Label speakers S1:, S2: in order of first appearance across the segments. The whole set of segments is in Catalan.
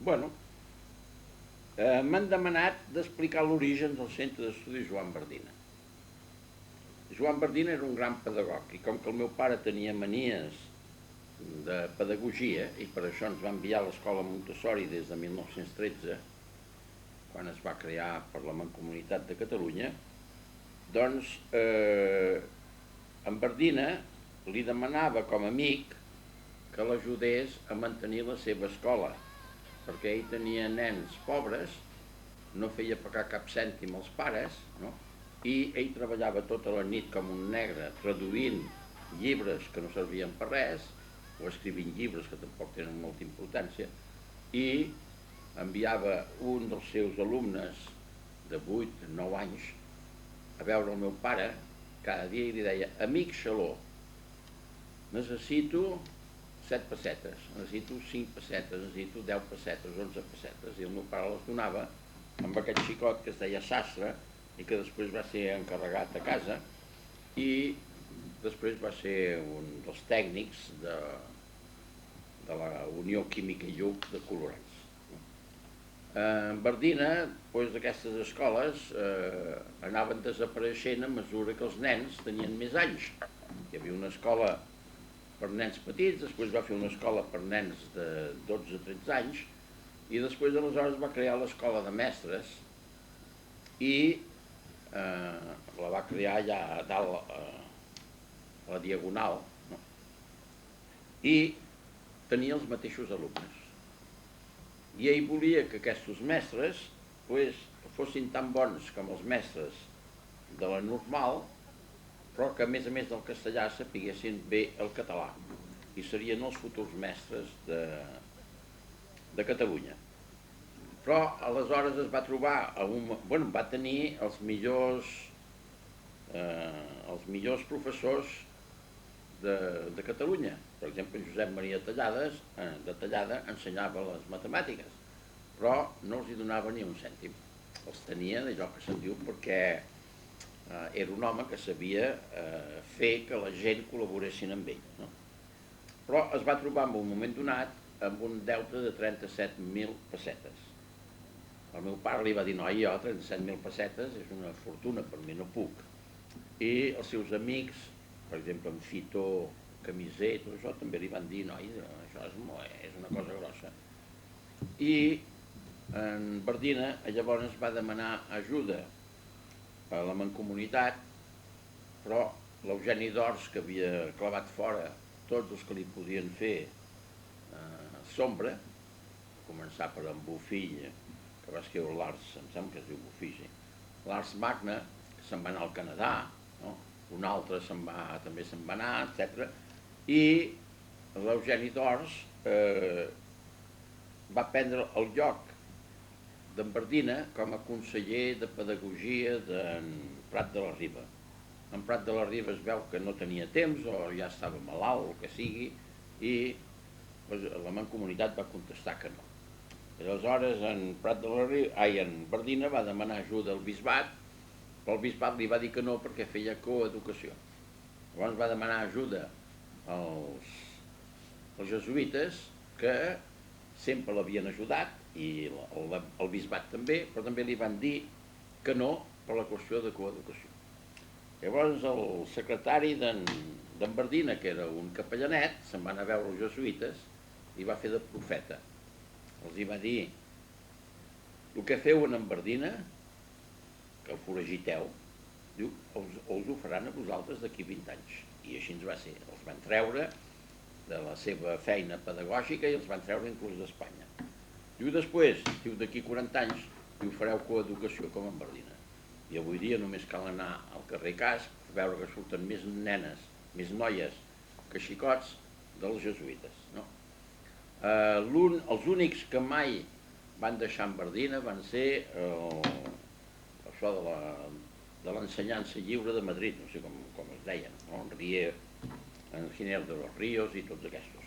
S1: Bueno, m'han demanat d'explicar l'origen del Centre d'Estudis Joan Bardina. Joan Bardina era un gran pedagog i com que el meu pare tenia manies de pedagogia i per això ens va enviar a l'escola Montessori des de 1913, quan es va crear per la Mancomunitat de Catalunya, doncs en Bardina li demanava com a amic que l'ajudés a mantenir la seva escola, perquè ell tenia nens pobres, no feia pagar cap cèntim als pares, no? I ell treballava tota la nit com un negre traduint llibres que no servien per res, o escrivint llibres que tampoc tenen molta importància, i enviava un dels seus alumnes de 8 o 9 anys a veure el meu pare cada dia i li deia: amic Xaló, necessito 7 pessetes, necessito 5 pessetes, necessito 10 pessetes, 11 pessetes, i el meu pare les donava amb aquest xicot que es deia Sastre i que després va ser encarregat a casa i després va ser un dels tècnics de la Unió Química i Lluc de Colorants. En Bardina, d'aquestes escoles, anaven desapareixent a mesura que els nens tenien més anys. Hi havia una escola per nens petits, després va fer una escola per nens de 12-13 anys i després aleshores va crear l'escola de mestres i la va crear allà a dalt a la Diagonal, no? I tenia els mateixos alumnes. I ell volia que aquests mestres fossin tan bons com els mestres de la normal, però que a més del castellà sapiguessin bé el català i serien els futurs mestres de Catalunya. Però aleshores es va trobar, va tenir els millors professors de Catalunya. Per exemple, Josep Maria de Tallada ensenyava les matemàtiques, però no els hi donava ni un cèntim. Els tenia d'allò que se'n diu perquè era un home que sabia fer que la gent col·laboressin amb ell, no? Però es va trobar en un moment donat amb un deute de 37.000 pessetes. El meu pare li va dir: noi, jo 37.000 pessetes és una fortuna, per mi no puc. I els seus amics, per exemple en Fito, Camiser, tot això, també li van dir: noi, això és una cosa grossa. I en Bardina llavors va demanar ajuda a la Mancomunitat, però l'Eugeni d'Ors, que havia clavat fora tots els que li podien fer sombra, a començar per en Bofill, que va escriure l'Ars, em sembla que es diu Bofill, l'Ars Magna, que se'n va anar al Canadà, no? Un altre també se'n va anar, etc. I l'Eugeni d'Ors va prendre el lloc d'en Bardina com a conseller de pedagogia d'en Prat de la Riba. En Prat de la Riba es veu que no tenia temps o ja estava malalt, o el que sigui, i la Mancomunitat va contestar que no. I aleshores en Bardina va demanar ajuda al bisbat, però el bisbat li va dir que no perquè feia coeducació. Llavors va demanar ajuda als jesuïtes, que sempre l'havien ajudat, i el bisbat també, però també li van dir que no per la qüestió de coeducació. Llavors el secretari d'en Bardina, que era un capellanet, se'n va anar a veure els jesuïtes i va fer de profeta. Els hi va dir: el que feu en Bardina, que el foragiteu, diu, us ho faran a vosaltres d'aquí 20 anys. I així ens va ser. Els van treure de la seva feina pedagògica i els van treure inclús d'Espanya. Diu després, d'aquí 40 anys, fareu coeducació com en Bardina. I avui dia només cal anar al carrer Casp per veure que surten més nenes, més noies que xicots dels jesuïtes, no? Els únics que mai van deixar en Bardina van ser això de l'ensenyança lliure de Madrid, no sé com es deien, no? En Rier, en Giner de los Ríos i tots aquests.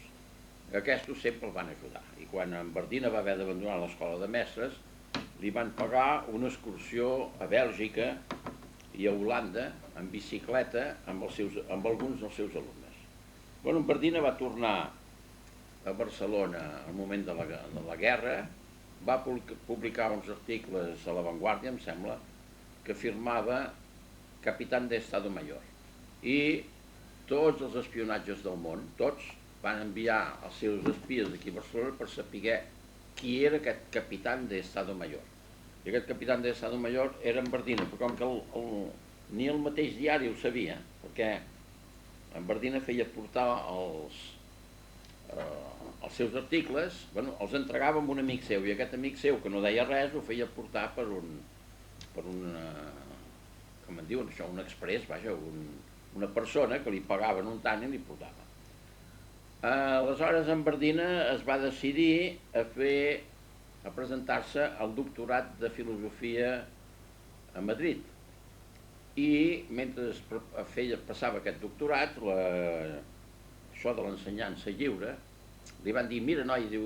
S1: Aquests sempre el van ajudar. I quan en Bardina va haver d'abandonar l'escola de mestres, li van pagar una excursió a Bèlgica i a Holanda en bicicleta amb alguns dels seus alumnes. En Bardina va tornar a Barcelona al moment de la guerra va publicar uns articles a La Vanguardia, em sembla, que firmava Capitán de Estado Mayor. I tots els espionatges del món, tots, van enviar els seus espies aquí a Barcelona per saber qui era aquest Capitán de Estado Mayor. I aquest Capitán de Estado Mayor era en Bardina, però com que ni el mateix diari ho sabia, perquè en Bardina feia portar els seus articles, bueno, els entregava a un amic seu, i aquest amic seu, que no deia res, ho feia portar per un com en diuen això, un express, vaja, una persona que li pagaven un tant i li portava. Aleshores, en Bardina es va decidir a presentar-se al doctorat de filosofia a Madrid. I mentre passava aquest doctorat, això de l'ensenyança lliure, li van dir, mira noi, diu,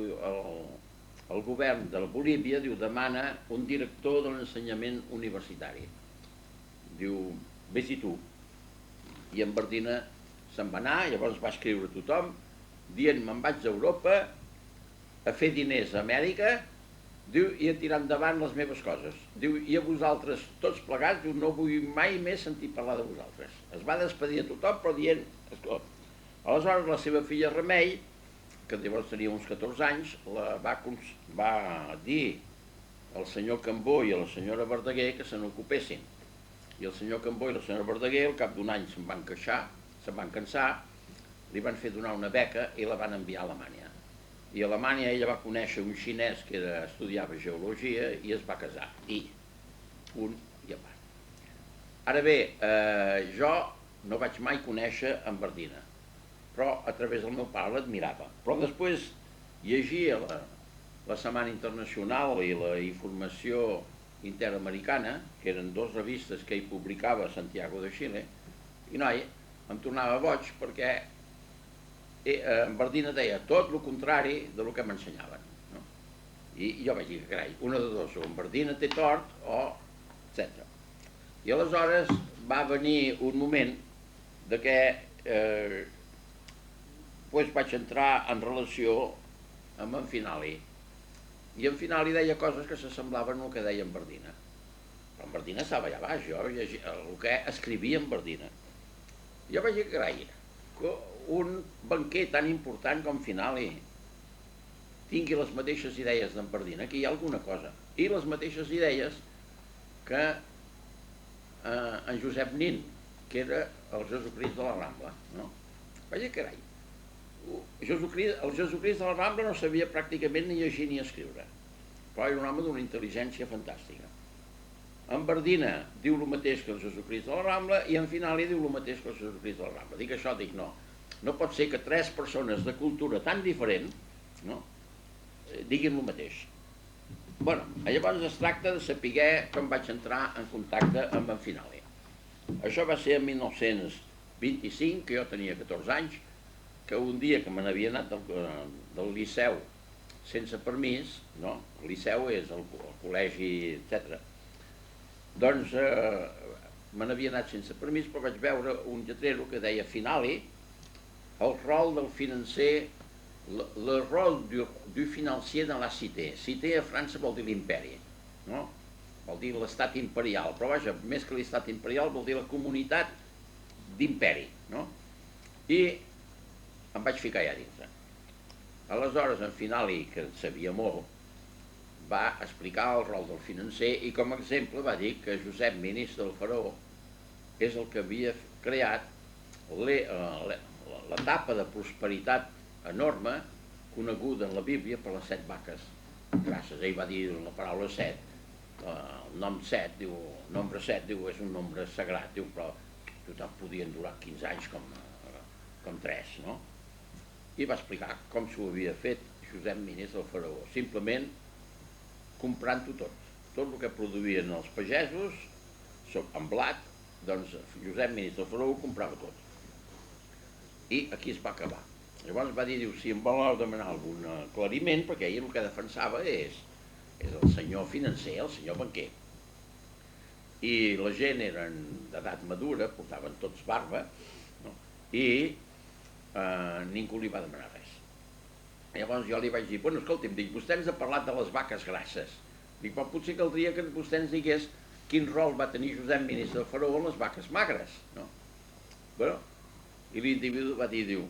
S1: el govern de la Bolívia demana un director de l'ensenyament universitari. Diu, vés-hi tu. I en Bardina se'n va anar, llavors va escriure a tothom, dient, me'n vaig a Europa a fer diners a Amèrica, diu, i a tirar endavant les meves coses. Diu, i a vosaltres, tots plegats, diu, no vull mai més sentir parlar de vosaltres. Es va despedir a tothom, però dient, escolta. Aleshores, la seva filla Remei, que llavors tenia uns 14 anys, va dir al senyor Cambó i a la senyora Verdaguer que se n'ocupessin. I el senyor Cambó i la senyora Verdaguer, al cap d'un any se'n van cansar, li van fer donar una beca i la van enviar a Alemanya. I a Alemanya ella va conèixer un xinès que estudiava geologia i es va casar. I punt i a part. Ara bé, jo no vaig mai conèixer en Bardina, però a través del meu pare l'admirava. Però després llegia la Setmana Internacional i la Informació Interamericana, que eren dues revistes que hi publicava Santiago de Xile, i noi, em tornava boig perquè en Bardina deia tot el contrari del que m'ensenyaven. No? I jo vaig dir, carai, una de dos, o en Bardina té tort, o etc. I aleshores va venir un moment de que vaig entrar en relació amb en Finali. I en Finali deia coses que s'assemblaven al que deia en Bardina. Però en Bardina estava allà baix, jo llegia el que escrivia en Bardina. Jo vaig dir, carai, que un banquer tan important com Finali tingui les mateixes idees d'en Bardina, que hi ha alguna cosa. I les mateixes idees que en Josep Nin, que era el Jesucrist de la Rambla. No? Vaig dir, carai, el Jesucrist de la Rambla no sabia pràcticament ni llegir ni escriure, però era un home d'una intel·ligència fantàstica. En Bardina diu el mateix que el Jesucrist de la Rambla i en Finali diu el mateix que el Jesucrist de la Rambla. Dic això, dic no. No pot ser que tres persones de cultura tan diferent diguin el mateix. Bueno, llavors es tracta de saber com vaig entrar en contacte amb en Finali. Això va ser en 1925, que jo tenia 14 anys, que un dia que me n'havia anat del Liceu sense permís, no? El Liceu és el col·legi, etc. Doncs me n'havia anat sense permís, però vaig veure un lletrero que deia Finali, el rol del financer, le rol du financier dans la cité. Cité a França vol dir l'imperi, no? Vol dir l'estat imperial, però vaja, més que l'estat imperial vol dir la comunitat d'imperi, no? I em vaig ficar allà dintre. Aleshores, en Finali, que en sabia molt, va explicar el rol del financer i com a exemple va dir que Josep, ministre del Faraó, és el que havia creat l'etapa de prosperitat enorme coneguda en la Bíblia per les 7 vaques grasses. Ell va dir la paraula 7, el nom 7, diu, el nombre 7, diu, és un nombre sagrat, diu, però tothom podien durar 15 anys com 3, no? I va explicar com s'ho havia fet Josep, ministre del Faraó, simplement comprant-ho tot. Tot el que produïen els pagesos, en blat, doncs Josep, ministre del Faraó, ho comprava tot. I aquí es va acabar. Llavors va dir, diu, si em voleu demanar algun aclariment, perquè ell el que defensava és el senyor financer, el senyor banquer. I la gent eren d'edat madura, portaven tots barba, no? I ningú li va demanar res. Llavors jo li vaig dir, bueno, escolti'm, dic, vostè ens ha parlat de les vaques grasses. Dic, però potser caldria que vostè ens digués quin rol va tenir Josep Ministre de Faraó en les vaques magres, no? Bueno, i l'individu va dir, diu,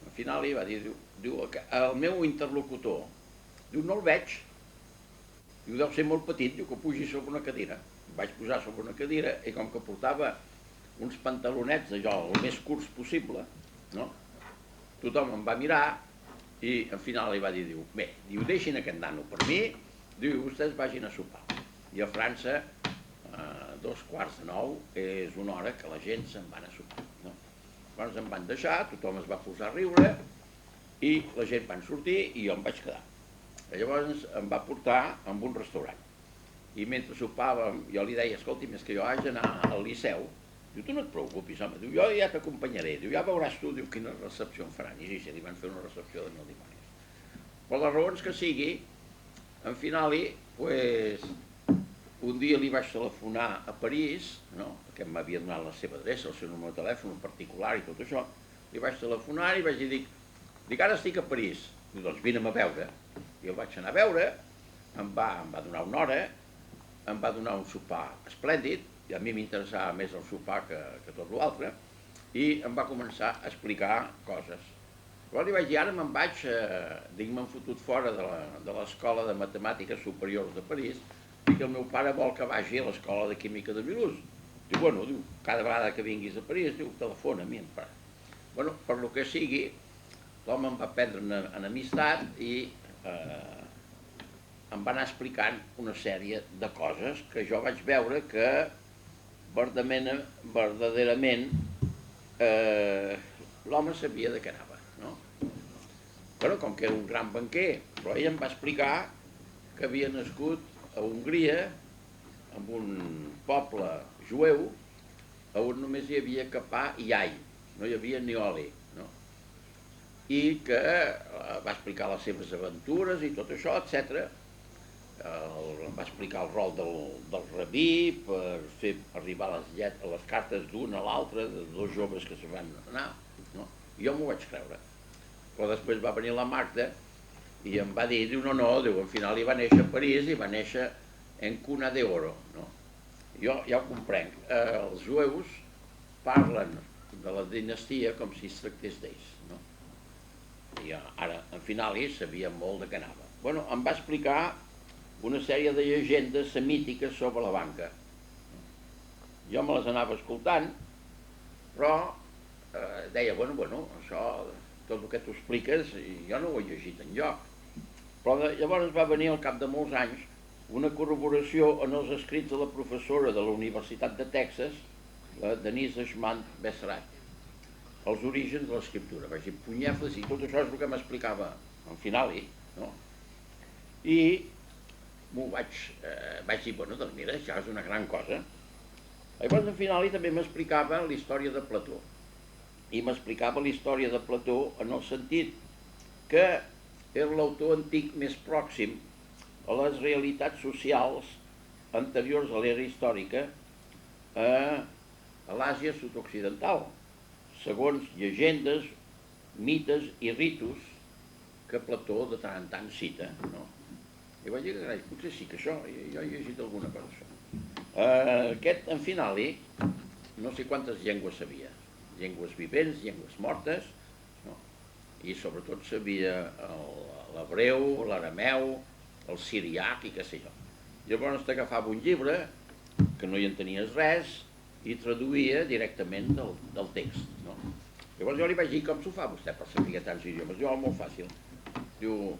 S1: al final li va dir, diu, el meu interlocutor, diu, no el veig, diu, deu ser molt petit, diu, que pugi sobre una cadira. Em vaig posar sobre una cadira i com que portava uns pantalonets d'allò el més curts possible, no? Tothom em va mirar i al final li va dir, diu, bé, diu, deixin aquest nano per mi, diu, i vostès vagin a sopar. I a França, 9:15 és una hora que la gent se'n van a sopar, no? Llavors em van deixar, tothom es va posar a riure i la gent van sortir i jo em vaig quedar. I llavors em va portar a un restaurant. I mentre sopàvem, jo li deia, escolti, és que jo haig d'anar al Liceu. Diu, tu no et preocupis, home, diu, jo ja t'acompanyaré, diu, ja veuràs tu, diu, quina recepció em faran. I sí, li van fer una recepció de mil dimonis. Per les raons que sigui, en finali, pues, un dia li vaig telefonar a París, no? Perquè m'havia donat la seva adreça, el seu número de telèfon, particular i tot això. Li vaig telefonar i vaig dir, dic, ara estic a París. Diu, doncs vine'm a veure. I el vaig anar a veure, em va donar una hora, em va donar un sopar esplèndid, i a mi m'interessava més el sopar que tot l'altre, i em va començar a explicar coses. Llavors li vaig dir, ara me'n vaig, dic, m'han fotut fora de l'Escola de Matemàtiques Superiors de París, i que el meu pare vol que vagi a l'Escola de Química de Mulhouse. Diu, bueno, diu, cada vegada que vinguis a París, diu, telefona a mi, em pare. Bueno, per lo que sigui, l'home em va prendre en amistat i em va anar explicant una sèrie de coses que jo vaig veure que verdaderament l'home sabia de què anava, no? Però com que era un gran banquer, però ell em va explicar que havia nascut a Hongria, en un poble jueu, on només hi havia capà i all, no hi havia ni oli, no? I que va explicar les seves aventures i tot això, etc. Em va explicar el rol del rabí per fer arribar les cartes d'un a l'altre, de dos joves que se van anar, no? I jo m'ho vaig creure. Però després va venir la Magda i em va dir, diu, no, diu, al final hi va néixer a París i va néixer en cuna d'oro, no? Jo ja ho comprenc. Els jueus parlen de la dinastia com si es tractés d'ells, no? I ara, al final, sabia molt de què anava. Bueno, em va explicar una sèrie de llegendes semítiques sobre la banca. Jo me les anava escoltant, però deia, bueno, això, tot el que tu expliques, jo no ho he llegit enlloc. Però llavors va venir al cap de molts anys una corroboració en els escrits de la professora de la Universitat de Texas, la Denise Schmand Besserat, els orígens de l'escriptura. Vaig dir, punyefles, i tot això és el que m'explicava al final, no? I vaig dir, bueno, doncs mira, això és una gran cosa. Llavors, al final, també m'explicava la història de Plató. I m'explicava la història de Plató en el sentit que era l'autor antic més pròxim a les realitats socials anteriors a l'era històrica a l'Àsia sud-occidental, segons llegendes, mites i ritus que Plató de tant en tant cita, no? I vaig dir, carai, potser sí que això, jo he llegit alguna cosa d'això. Aquest, en final, no sé quantes llengües sabia. Llengües vivents, llengües mortes, no? I sobretot sabia l'hebreu, l'arameu, el siriac i què sé jo. Llavors t'agafava un llibre, que no hi entenies res, i traduïa directament del text, no? Llavors jo li vaig dir, com s'ho fa vostè per saber tants idiomes? Jo, molt fàcil. Diu,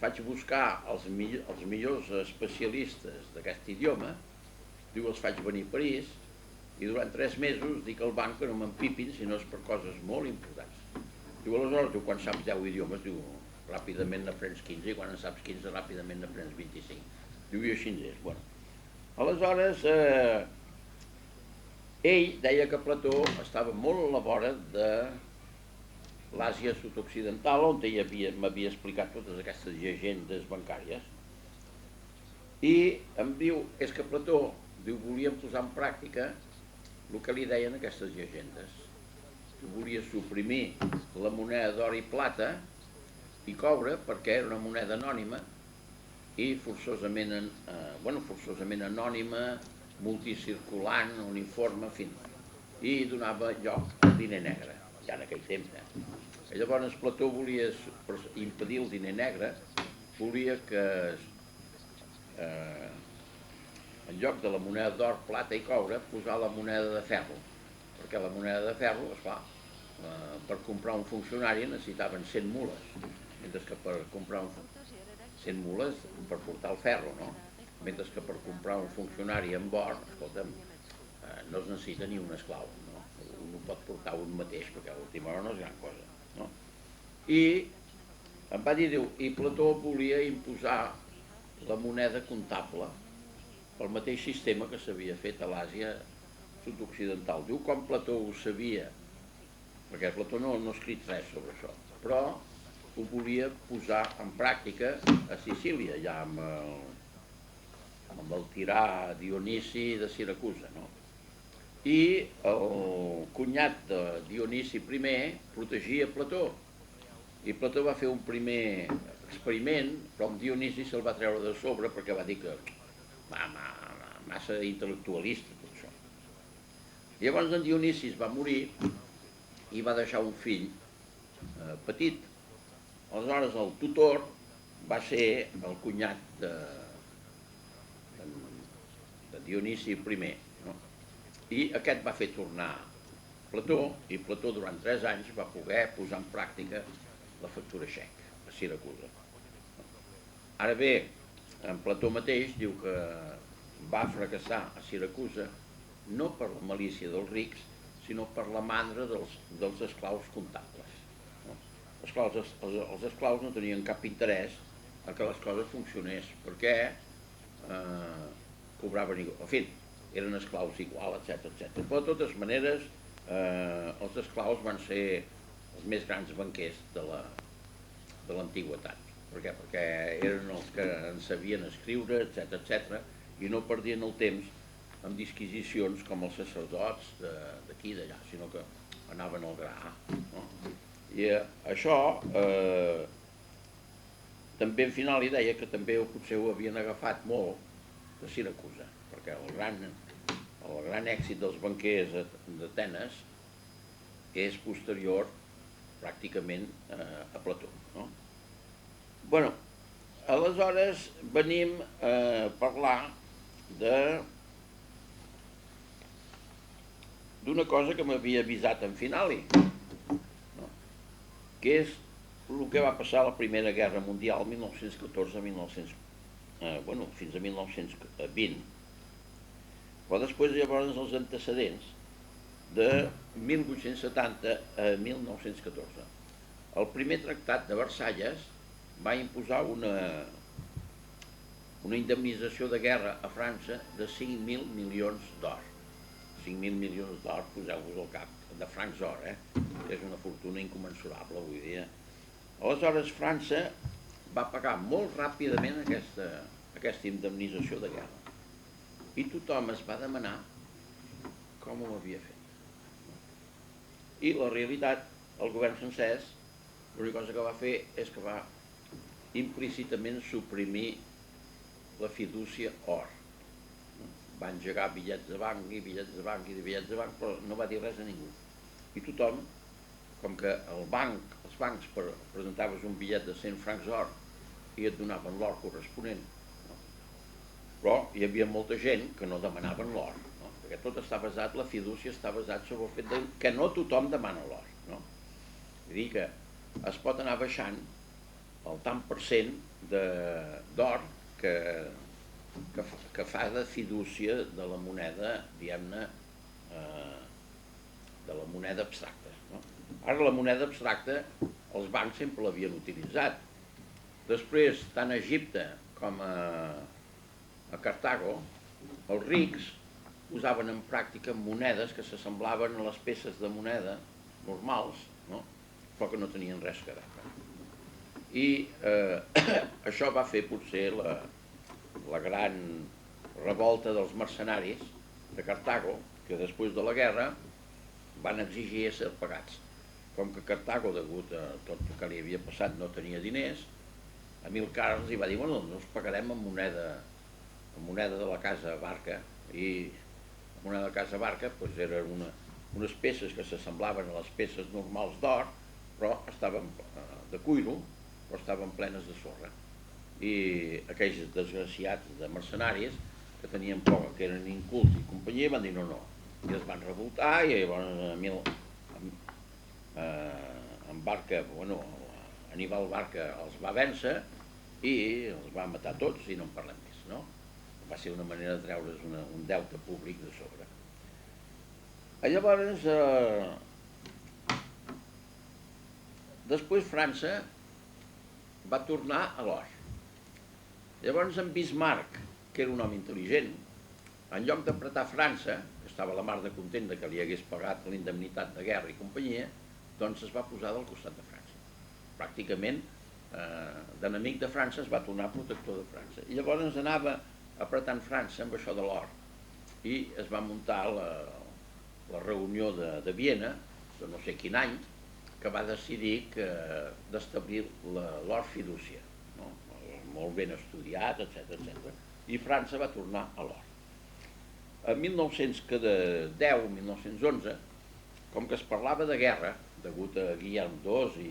S1: faig buscar els millors especialistes d'aquest idioma, diu, els faig venir a París, i durant 3 mesos dic al banc que no m'empipin si no és per coses molt importants. Diu, aleshores, tu quan saps 10 idiomes, diu, ràpidament n'aprens 15, i quan en saps 15, ràpidament n'aprens 25. Diu, i així és. Bueno, aleshores, ell deia que Plató estava molt a la vora de l'Àsia sud-occidental, on ell m'havia explicat totes aquestes llegendes bancàries. I em diu, és que Plató, diu, volien posar en pràctica el que li deien aquestes llegendes. Volia suprimir la moneda d'or i plata i coure perquè era una moneda anònima i forçosament anònima, multicirculant, uniforme, en fi, i donava lloc al diner negre, ja en aquell temps. I llavors Plató volia impedir el diner negre, volia que en lloc de la moneda d'or, plata i coure, posar la moneda de ferro, perquè la moneda de ferro, esclar, per comprar un funcionari necessitaven 100 mules, mentre que per comprar 100 mules per portar el ferro, no? Mentre que per comprar un funcionari amb or, escolta'm, no es necessita ni un esclau, no? Un ho pot portar un mateix, perquè a l'última hora no és gran cosa, no? I em va dir, diu, i Plató volia imposar la moneda comptable pel mateix sistema que s'havia fet a l'Àsia sud-occidental. Diu com Plató ho sabia, perquè Plató no ha escrit res sobre això, però ho volia posar en pràctica a Sicília, ja amb el tirà Dionisi de Siracusa, no? I el cunyat de Dionisi I protegia Plató, i Plató va fer un primer experiment, però amb Dionisi se'l va treure de sobre perquè va dir que massa intel·lectualista tot això. Llavors en Dionisi va morir i va deixar un fill petit. Aleshores el tutor va ser el cunyat de Dionisi I, no? I aquest va fer tornar Plató, i Plató durant 3 anys va poder posar en pràctica la factura xec a Siracusa. Ara bé, en Plató mateix diu que va fracassar a Siracusa no per la malícia dels rics, sinó per la mandra dels esclaus comptables. Els esclaus no tenien cap interès a que les coses funcionés, perquè cobraven igual, en fi, eren esclaus igual, etc. Però de totes maneres, els esclaus van ser els més grans banquers de l'antiguitat. Per què? Perquè eren els que en sabien escriure, etc. I no perdien el temps amb disquisicions com els sacerdots d'aquí i d'allà, sinó que anaven al gra. No? I això també al final li deia que també potser ho havien agafat molt de Siracusa, perquè el gran èxit dels banquers d'Atenes és posterior pràcticament a Plató. No? Bueno, aleshores venim a parlar d'una cosa que m'havia avisat en Finali, no? Que és el que va passar a la Primera Guerra Mundial, 1914 fins a 1920. Però després llavors els antecedents de 1870 a 1914. El primer tractat de Versalles va imposar una indemnització de guerra a França de 5.000 milions d'or. 5.000 milions d'or, poseu-vos al cap, de francs d'or, que és una fortuna incommensurable avui dia. Aleshores França va pagar molt ràpidament aquesta indemnització de guerra. I tothom es va demanar com ho havia fet. I la realitat, el govern francès, l'única cosa que va fer és que va implícitament suprimir la fidúcia or. Va engegar bitllets de banc i bitllets de banc i bitllets de banc, però no va dir res a ningú. I tothom, com que els bancs presentaves un bitllet de 100 francs d'or i et donaven l'or corresponent, no? Però hi havia molta gent que no demanaven l'or, no? Perquè tot està basat, la fidúcia està basat sobre el fet que no tothom demana l'or, no? Vull dir que es pot anar baixant el tant per cent d'or que fa de fidúcia de la moneda, diguem-ne, de la moneda abstracta. No? Ara la moneda abstracta els bancs sempre l'havien utilitzat. Després, tant a Egipte com a Cartago, els rics usaven en pràctica monedes que s'assemblaven a les peces de moneda normals, no? Però que no tenien res a veure. I això va fer potser la gran revolta dels mercenaris de Cartago, que després de la guerra van exigir ser pagats. com que Cartago, degut a tot el que li havia passat, no tenia diners, Amílcar els va dir, bueno, doncs us pagarem en moneda de la casa Barca, i la moneda de la casa Barca doncs, eren unes peces que s'assemblaven a les peces normals d'or, però estaven de cuiro, però estaven plenes de sorra. I aquells desgraciats de mercenaris que tenien por, que eren incults i companyia, van dir no. I es van revoltar i llavors en Barca, bueno, Aníbal Barca els va vèncer i els va matar tots i no en parlem més, no? Va ser una manera de treure's un deute públic de sobre. Llavors, després França va tornar a l'or. Llavors en Bismarck, que era un home intel·ligent, en lloc d'apretar França, que estava a la mar de content que li hagués pagat l'indemnitat de guerra i companyia, doncs es va posar del costat de França. Pràcticament, d'enemic de França es va tornar protector de França. I llavors anava apretant França amb això de l'or. I es va muntar la reunió de Viena, de no sé quin any, que va decidir d'establir l'or fidúcia, no? Molt ben estudiat, etc. I França va tornar a l'or. En 1910-1911, com que es parlava de guerra, degut a Guillem II i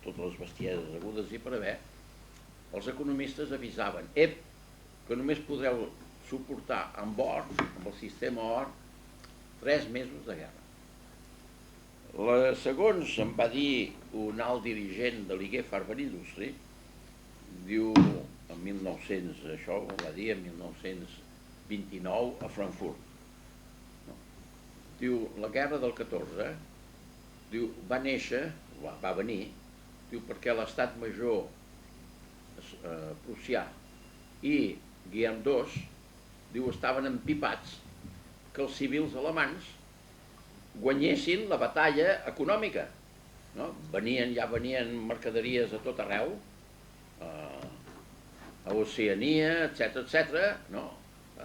S1: totes les bestieses hagudes i per haver, els economistes avisaven que només podreu suportar amb or, amb el sistema or, 3 mesos de guerra. Segons em va dir un alt dirigent de l'Iguer Farber Industry, diu en 1900, això ho va dir en 1929 a Frankfurt. Diu, la guerra del 14, diu, va venir, diu, perquè l'estat major prussià i Guillem II, diu, estaven empipats que els civils alemanys guanyessin la batalla econòmica. Ja venien mercaderies a tot arreu, a Oceania, etc., a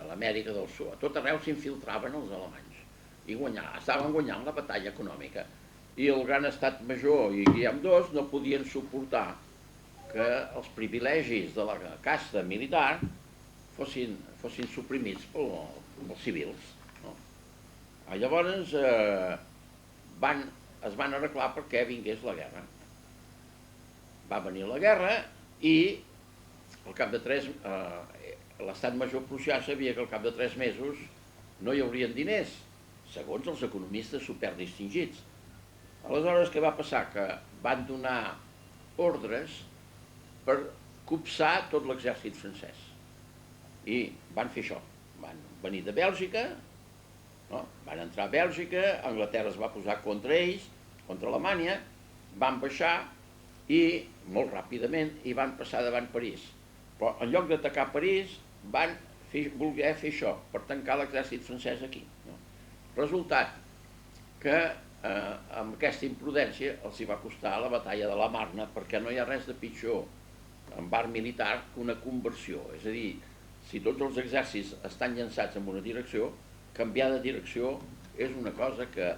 S1: l'Amèrica del Sud, a tot arreu s'infiltraven els alemanys i estaven guanyant la batalla econòmica. I el gran estat major i Guillem II no podien suportar que els privilegis de la casta militar fossin suprimits pels civils. Llavors es van arreglar perquè vingués la guerra. Va venir la guerra i al cap de l'estat major prussià sabia que al cap de 3 mesos no hi haurien diners, segons els economistes superdistingits. Aleshores, què va passar? Que van donar ordres per copsar tot l'exèrcit francès. I van fer això. Van venir de Bèlgica, van entrar a Bèlgica, Anglaterra es va posar contra ells, contra Alemanya, van baixar i molt ràpidament i van passar davant París. Però en lloc d'atacar París van voler fer això, per tancar l'exèrcit francès aquí. Resultat que amb aquesta imprudència els hi va costar la batalla de la Marne, perquè no hi ha res de pitjor en art militar que una conversió. És a dir, si tots els exèrcits estan llançats en una direcció, canviar de direcció és una cosa que,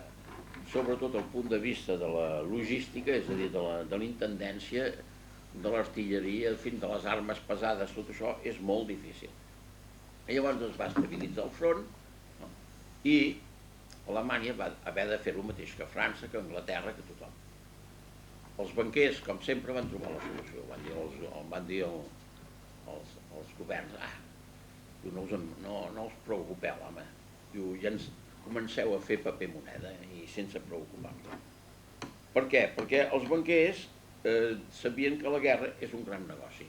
S1: sobretot el punt de vista de la logística, és a dir, de la intendència, de l'artilleria, fins de les armes pesades, tot això és molt difícil. I llavors es va estabilitzar el front i Alemanya va haver de fer el mateix que França, que Anglaterra, que tothom. Els banquers, com sempre, van trobar la solució. Van dir els governs, no us preocupeu, home. Ja ens comenceu a fer paper moneda i sense preocupar-nos. Per què? Perquè els banquers sabien que la guerra és un gran negoci.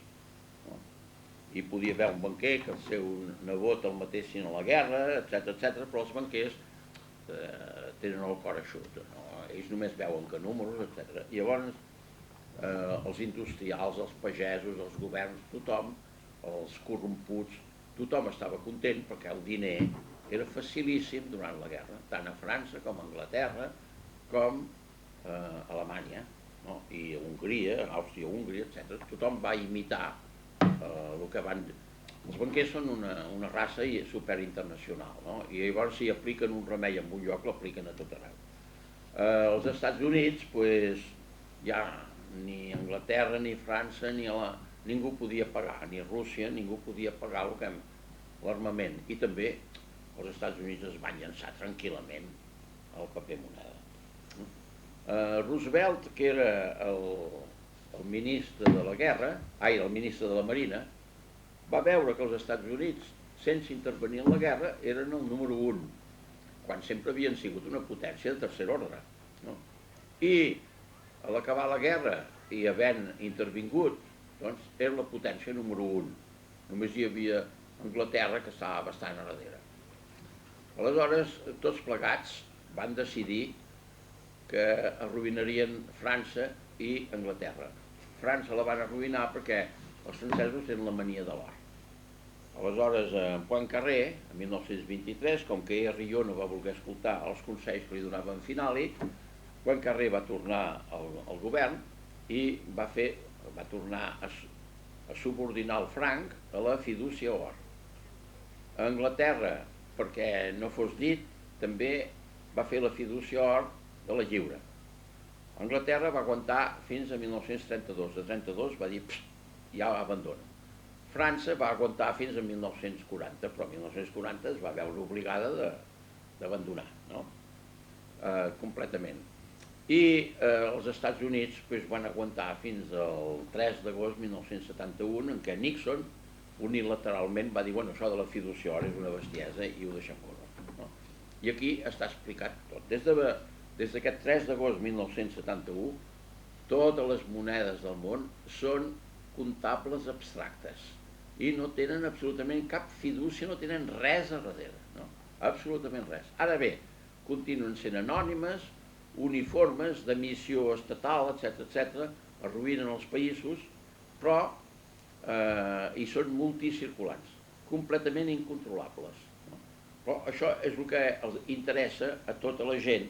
S1: Hi podia haver un banquer que el seu nebot el matessin a la guerra, etc., però els banquers tenen el cor eixut. Ells només veuen que números, etc. I llavors els industrials, els pagesos, els governs, tothom, els corromputs, tothom estava content perquè el diner era facilíssim durant la guerra, tant a França com a Anglaterra, com a Alemanya, i a Hongria, Àustria-Hongria, etc. Tothom va imitar el que van... Els banquers són una raça superinternacional, i llavors si apliquen un remei en un lloc, l'apliquen a tot arreu. Els Estats Units, pues, ja ni Anglaterra, ni França, ningú podia pagar, ni Rússia, ningú podia pagar l'armament. I també els Estats Units es van llançar tranquil·lament al paper moneda. Roosevelt, que era el ministre de la guerra, el ministre de la Marina, va veure que els Estats Units, sense intervenir en la guerra, eren el número 1, quan sempre havien sigut una potència de tercer ordre. No? I a l'acabar la guerra i havent intervingut, doncs era la potència número 1. Només hi havia Anglaterra, que estava bastant a darrere. Aleshores, tots plegats van decidir que arruïnarien França i Anglaterra. França la van arruïnar perquè els francesos tenen la mania de l'or. Aleshores, en Poincaré, en 1923, com que Rió no va voler escoltar els consells que li donaven Finali, Poincaré va tornar al govern i va tornar a subordinar el franc a la fidúcia or. A Anglaterra, perquè no fos dit, també va fer la fidúcia or de la lliure. Anglaterra va aguantar fins a 1932. De 32 va dir, ja abandona. França va aguantar fins a 1940, però 1940 es va veure obligada d'abandonar, no? Completament. I els Estats Units van aguantar fins al 3 d'agost de 1971, en què Nixon unilateralment va dir, bueno, això de la fiducia és una bestiesa i ho deixem córrer. No? I aquí està explicat tot. Des d'aquest 3 d'agost de 1971, totes les monedes del món són comptables abstractes i no tenen absolutament cap fidúcia, no tenen res a darrere, no? Absolutament res. Ara bé, continuen sent anònimes, uniformes, d'emissió estatal, etc., arruïnen els països, però i són multicirculants, completament incontrolables. No? Però això és el que els interessa a tota la gent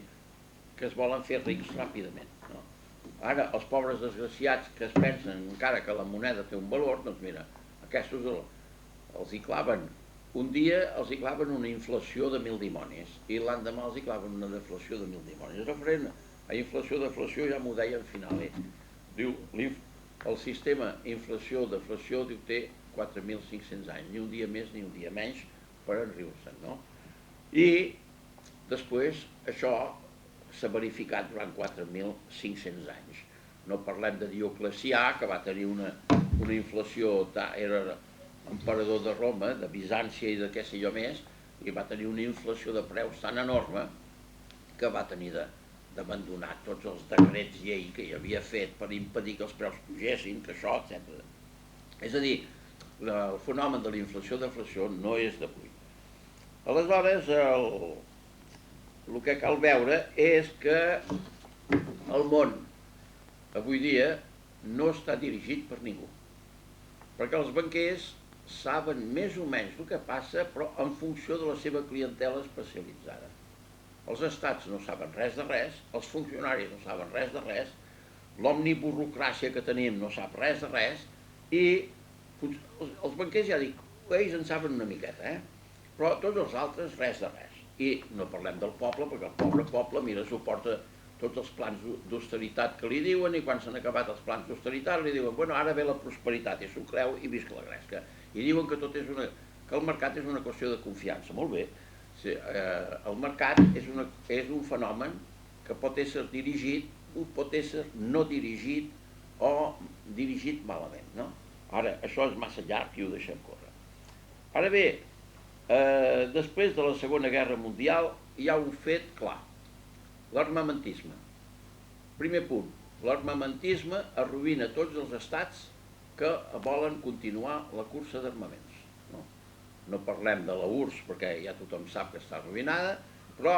S1: que es volen fer rics ràpidament. No? Ara, els pobres desgraciats que es pensen encara que la moneda té un valor, doncs mira, aquests els hi claven. Un dia els hi claven una inflació de 1.000 dimonis i l'endemà els hi claven una deflació de 1.000 dimonis. És referent a inflació-deflació, ja m'ho deia en final. Diu, el sistema inflació-deflació té 4.500 anys, ni un dia més ni un dia menys per enriure-se'n, no? I després això s'ha verificat durant 4.500 anys. No parlem de Dioclecià, que va tenir una inflació, era emperador de Roma, de Bizància i de què sé jo més, i va tenir una inflació de preus tan enorme que va tenir d'abandonar tots els decrets llei que hi havia fet per impedir que els preus pugessin, que això, etc. És a dir, el fenomen de la inflació-deflació no és d'avui. Aleshores, el que cal veure és que el món avui dia no està dirigit per ningú, perquè els banquers saben més o menys el que passa, però en funció de la seva clientela especialitzada. Els estats no saben res de res, els funcionaris no saben res de res, l'omniburocràcia que tenim no sap res de res, i els banquers, ja dic, ells en saben una miqueta, però tots els altres res de res. I no parlem del poble, perquè el pobre poble, mira, suporta tots els plans d'austeritat que li diuen, i quan s'han acabat els plans d'austeritat li diuen, bueno, ara ve la prosperitat, i s'ho creu i visca la gresca. I diuen que que el mercat és una qüestió de confiança. Molt bé, el mercat és un fenomen que pot ésser dirigit, pot ésser no dirigit o dirigit malament, no? Ara, això és massa llarg i ho deixem córrer. Ara bé, després de la Segona Guerra Mundial hi ha un fet clar: l'armamentisme. Primer punt, l'armamentisme arruïna tots els estats que volen continuar la cursa d'armaments. No parlem de la URSS perquè ja tothom sap que està arruïnada, però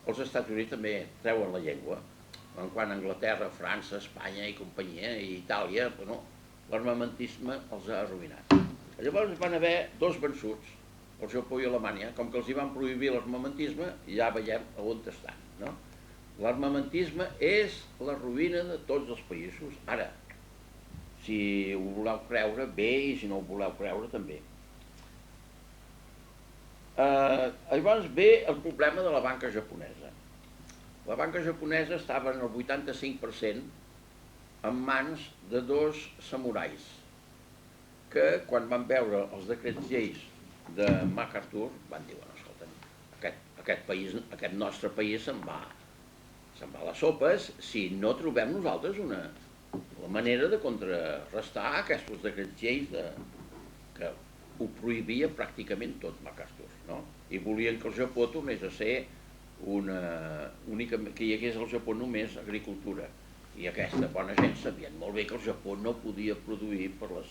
S1: els Estats Units també treuen la llengua. Quan Anglaterra, França, Espanya i companyia, i Itàlia, l'armamentisme els ha arruïnat. Llavors van haver dos vençuts, el Japó i Alemanya. Com que els hi van prohibir l'armamentisme, ja veiem on estan, no? L'armamentisme és la ruïna de tots els països. Ara, si ho voleu creure, bé, i si no ho voleu creure, també. Llavors ve el problema de la banca japonesa. La banca japonesa estava en el 85% en mans de dos samurais que quan van veure els decrets lleis de MacArthur van dir, bueno, escolta, aquest nostre país se'n va a les sopes si no trobem nosaltres la manera de contrarrestar aquests decrets lleis que ho prohibia pràcticament tot MacArthur, no? I volien que el Japó tornés a ser que hi hagués al Japó només agricultura. I aquesta bona gent sabien molt bé que el Japó no podia produir per la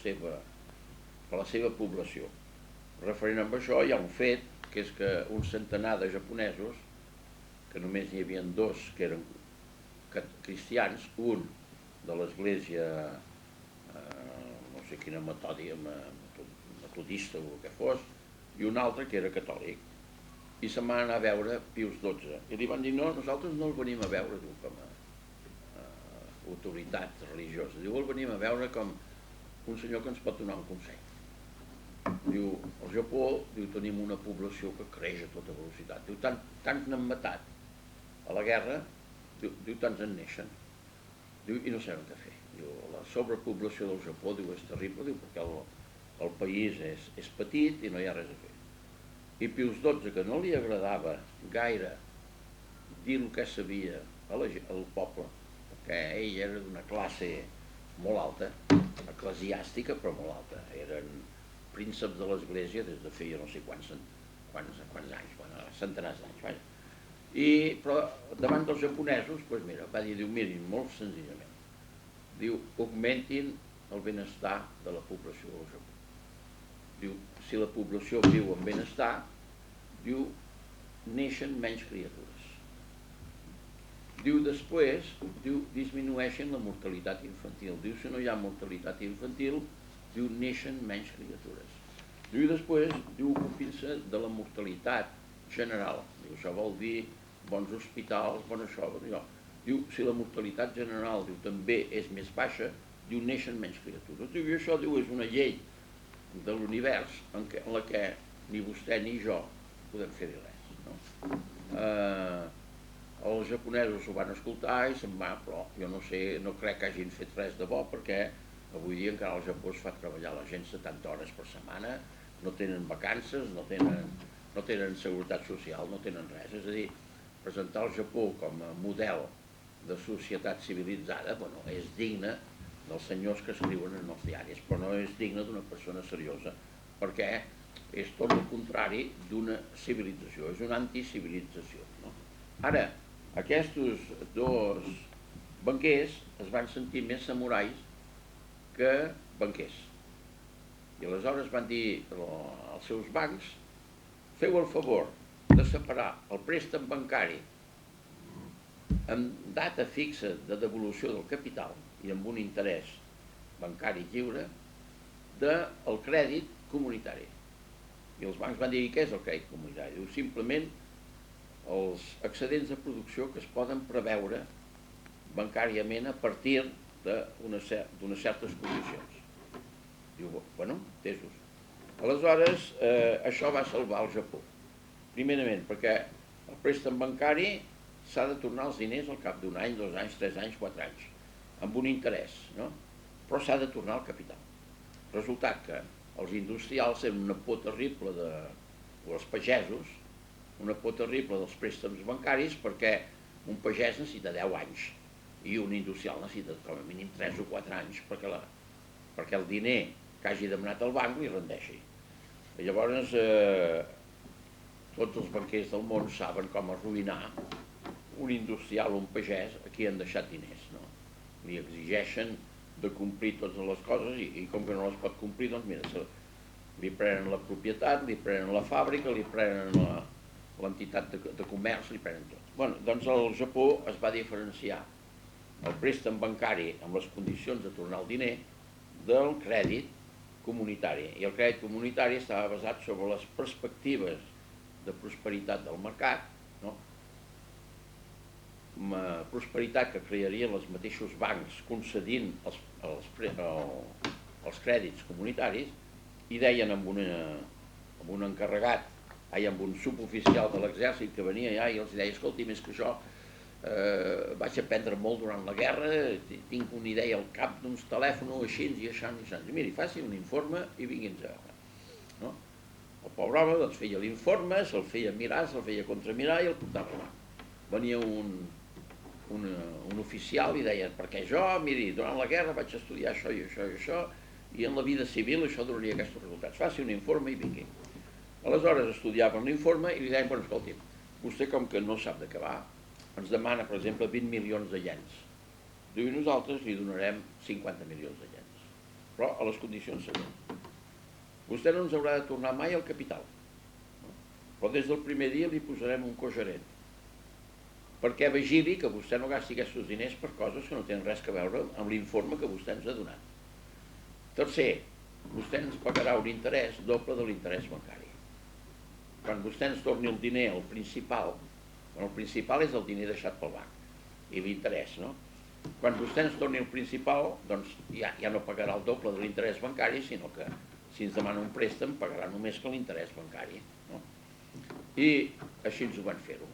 S1: seva població. Referent amb això hi ha un fet, que és que un centenar de japonesos, que només n'hi havia dos que eren cristians, un de l'església, no sé quina metodista o el que fos, i un altre que era catòlic. I se'n van anar a veure Pius XII. I li van dir, no, nosaltres no el venim a veure, diu, com a autoritat religiosa. Diu, el venim a veure com un senyor que ens pot donar un consell. Diu, al Japó, diu, tenim una població que creix a tota velocitat. Diu, tants n'han matat a la guerra, diu, tants en neixen. Diu, i no saben què fer. Diu, la sobrepoblació del Japó, diu, és terrible, diu, perquè el país és petit i no hi ha res a fer. I Pius XII, que no li agradava gaire dir el que sabia al poble, perquè ell era d'una classe molt alta, eclesiàstica, però molt alta. Eren prínceps de l'església des de feia no sé quants anys, centenars d'anys. Però davant dels japonesos, doncs mira, va dir, mirin, molt senzillament, diu, augmentin el benestar de la població del Japó. Diu, si la població viu en benestar, diu, neixen menys criatures. Diu, després, diu, disminueixen la mortalitat infantil. Diu, si no hi ha mortalitat infantil, diu, neixen menys criatures. Diu, després, diu, ocupin-se de la mortalitat general. Diu, això vol dir bons hospitals, bon això, bon allò. Diu, si la mortalitat general, diu, també és més baixa, diu, neixen menys criatures. Diu, i això, diu, és una llei de l'univers en la que ni vostè ni jo podem fer-hi res, no? Els japonesos ho van escoltar i se'n va, però jo no sé, no crec que hagin fet res de bo, perquè avui dia encara al Japó es fa treballar la gent 70 hores per setmana, no tenen vacances, no tenen seguretat social, no tenen res. És a dir, presentar el Japó com a model de societat civilitzada, bueno, és digne dels senyors que escriuen en els diaris, però no és digne d'una persona seriosa, perquè és tot el contrari d'una civilització, és una anticivilització, no? Ara, aquests dos banquers es van sentir més samurais que banquers. I aleshores van dir als seus bancs, feu el favor de separar el préstec bancari amb data fixa de devolució del capital i amb un interès bancari lliure del crèdit comunitari. I els bancs van dir, què és el crèdit comunitari? Diu, simplement els excedents de producció que es poden preveure bancàriament a partir d'unes certes condicions. Diu, bueno, entesos. Aleshores, això va salvar el Japó. Primerament, perquè el préstec bancari s'ha de tornar els diners al cap d'un any, 2 anys, 3 anys, 4 anys, amb un interès, no? Però s'ha de tornar al capital. Resultat que els industrials tenen una por terrible o els pagesos, una por terrible dels préstecs bancaris, perquè un pagès necessita 10 anys i un industrial necessita com a mínim 3 o 4 anys perquè el diner que hagi demanat al banc li rendeixi. I llavors tots els banquers del món saben com arruïnar un industrial o un pagès a qui han deixat diners, no? Li exigeixen de complir totes les coses i com que no les pot complir, doncs mira, li prenen la propietat, li prenen la fàbrica, li prenen l'entitat de comerç, li prenen tot. Bueno, doncs al Japó es va diferenciar el préstec bancari amb les condicions de tornar el diner del crèdit comunitari. I el crèdit comunitari estava basat sobre les perspectives de prosperitat del mercat, no? Prosperitat que crearien els mateixos bancs concedint els crèdits comunitaris, i deien amb un encarregat, amb un suboficial de l'exèrcit que venia allà i els deia, escolti, més que això, vaig aprendre molt durant la guerra, tinc una idea al cap d'uns telèfons així i això, i miri, faci un informe i vingui'ns a veure. No? El pobre home doncs, feia l'informe, se'l feia mirar, se'l feia contramirar i el portava allà. Venia un oficial i deia, perquè jo, miri, durant la guerra vaig estudiar això i això i això, i en la vida civil això donaria aquests resultats. Faci un informe i vingui. Aleshores estudiaven l'informe i li deien, bueno, escolti, vostè com que no sap de què va, ens demana, per exemple, 20 milions de iens. Diu, i nosaltres li donarem 50 milions de iens, però a les condicions següents. Vostè no ens haurà de tornar mai al capital, però des del primer dia li posarem un cogerent, perquè vigili que vostè no gasti aquests diners per coses que no tenen res a veure amb l'informe que vostè ens ha donat. Tercer, vostè ens pagarà un interès doble de l'interès bancari. Quan vostè ens torni el diner, el principal és el diner deixat pel banc i l'interès, no? Quan vostè ens torni el principal, doncs ja no pagarà el doble de l'interès bancari, sinó que si ens demana un préstec pagarà només que l'interès bancari, no? I així ens ho van fer-ho.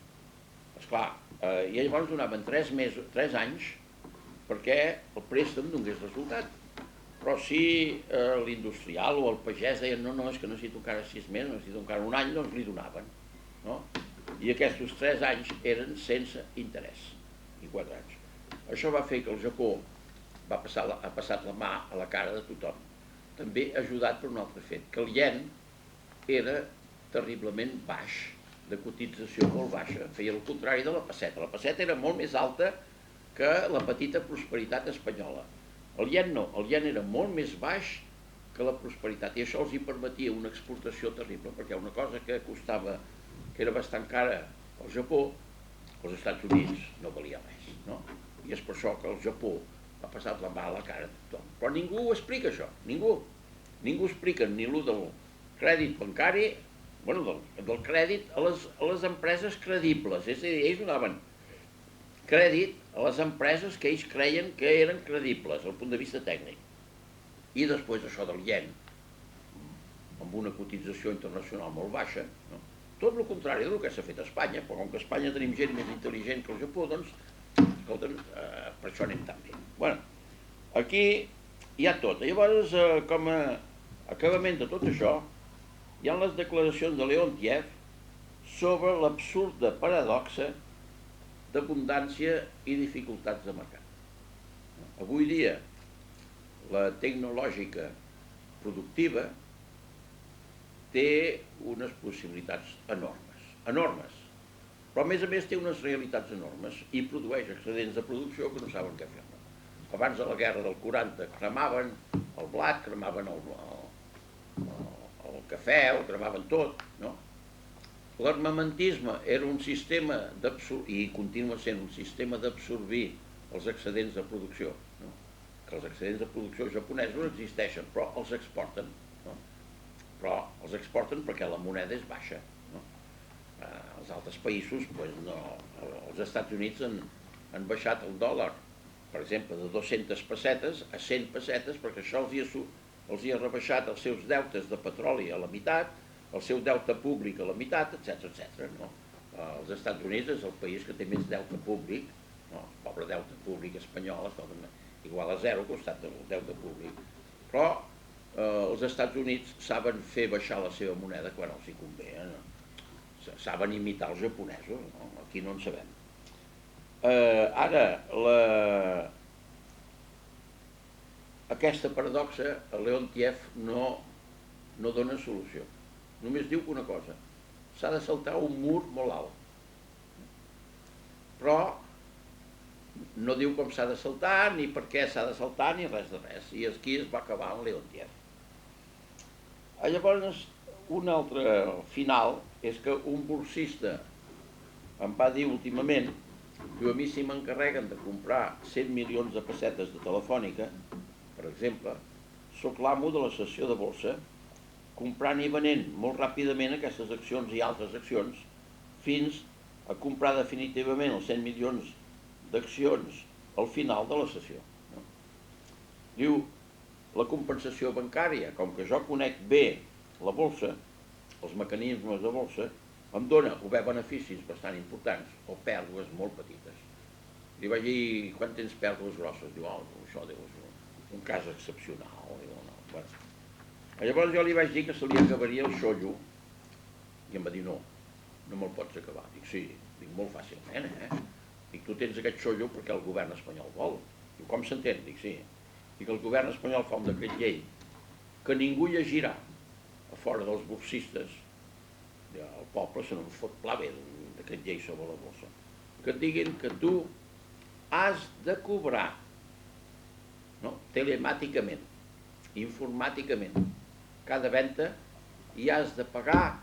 S1: Esclar, i llavors donaven 3 anys perquè el préstec donés resultat. Però si l'industrial o el pagès deien no, és que necessito encara 6 mesos, necessito encara un any, doncs li donaven, no? I aquests 3 anys eren sense interès, i 4 anys. Això va fer que el Japó ha passat la mà a la cara de tothom. També ajudat per un altre fet, que el ien era terriblement baix, de cotització molt baixa, feia el contrari de la pesseta. La pesseta era molt més alta que la petita prosperitat espanyola. El ien no, el ien era molt més baix que la prosperitat, i això els hi permetia una exportació terrible, perquè una cosa que costava, que era bastant cara al Japó, als Estats Units no valia res, no? I és per això que el Japó ha passat la mà a la cara de tothom. Però ningú ho explica, això, ningú. Ningú explica ni el del crèdit bancari, bueno, del crèdit a les empreses credibles, és a dir, ells donaven crèdit a les empreses que ells creien que eren credibles, des del punt de vista tècnic. I després això del ien, amb una cotització internacional molt baixa, no? Tot el contrari del que s'ha fet a Espanya, però com que a Espanya tenim gent més intel·ligent que el Japó, doncs, escolta'm, per això anem tan bé. Bueno, aquí hi ha tot. Llavors, com a acabament de tot això, hi ha les declaracions de Leontiev sobre l'absurda paradoxa d'abundància i dificultats de mercat. Avui dia, la tecnològica productiva té unes possibilitats enormes, però a més té unes realitats enormes i produeix excedents de producció que no saben què fer-ne. Abans de la guerra del 40 cremaven el blat, cremaven el cafè, ho cremaven tot, no? L'armamentisme era un sistema i continua sent un sistema d'absorbir els excedents de producció, no? Que els excedents de producció japonesos no existeixen, però els exporten, no? Però els exporten perquè la moneda és baixa, no? Els altres països, doncs no. Els Estats Units han baixat el dòlar, per exemple, de 200 pessetes a 100 pessetes, perquè això els hi ha rebaixat els seus deutes de petroli a la meitat, el seu deute públic a la meitat, etc. No? Els Estats Units és el país que té més deute públic, no? El pobre deute públic espanyol està igual a zero al costat del deute públic. Però els Estats Units saben fer baixar la seva moneda quan els hi convé, no? Saben imitar els japonesos, no? Aquí no en sabem. Ara, aquesta paradoxa, el Leontiev no dona solució. Només diu una cosa, s'ha de saltar un mur molt alt. Però no diu com s'ha de saltar, ni per què s'ha de saltar, ni res de res. I aquí es va acabar el Leontiev. Llavors, un altre final és que un borsista em va dir últimament, diu, a mi si m'encarreguen de comprar 100 milions de pessetes de Telefònica, per exemple, soc l'amo de la sessió de borsa, comprant i venent molt ràpidament aquestes accions i altres accions, fins a comprar definitivament els 100 milions d'accions al final de la sessió. Diu, la compensació bancària, com que jo conec bé la borsa, els mecanismes de borsa, em dona o bé beneficis bastant importants o pèrdues molt petites. Li vaig dir, quan tens pèrdues grosses? Diu, això deu ser un cas excepcional. Diu, no. Bueno. Llavors jo li vaig dir que se li acabaria el xollo i em va dir, no me'l pots acabar. Dic, sí, dic, molt fàcilment, Dic, tu tens aquest xollo perquè el govern espanyol vol. Diu, com s'entén? Dic, sí. Dic, el govern espanyol fa un decret llei que ningú llegirà a fora dels borsistes. El poble se n'en fot pla bé d'un decret llei sobre la borsa. Que et diguin que tu has de cobrar, no? Telemàticament, informàticament, cada venda, i has de pagar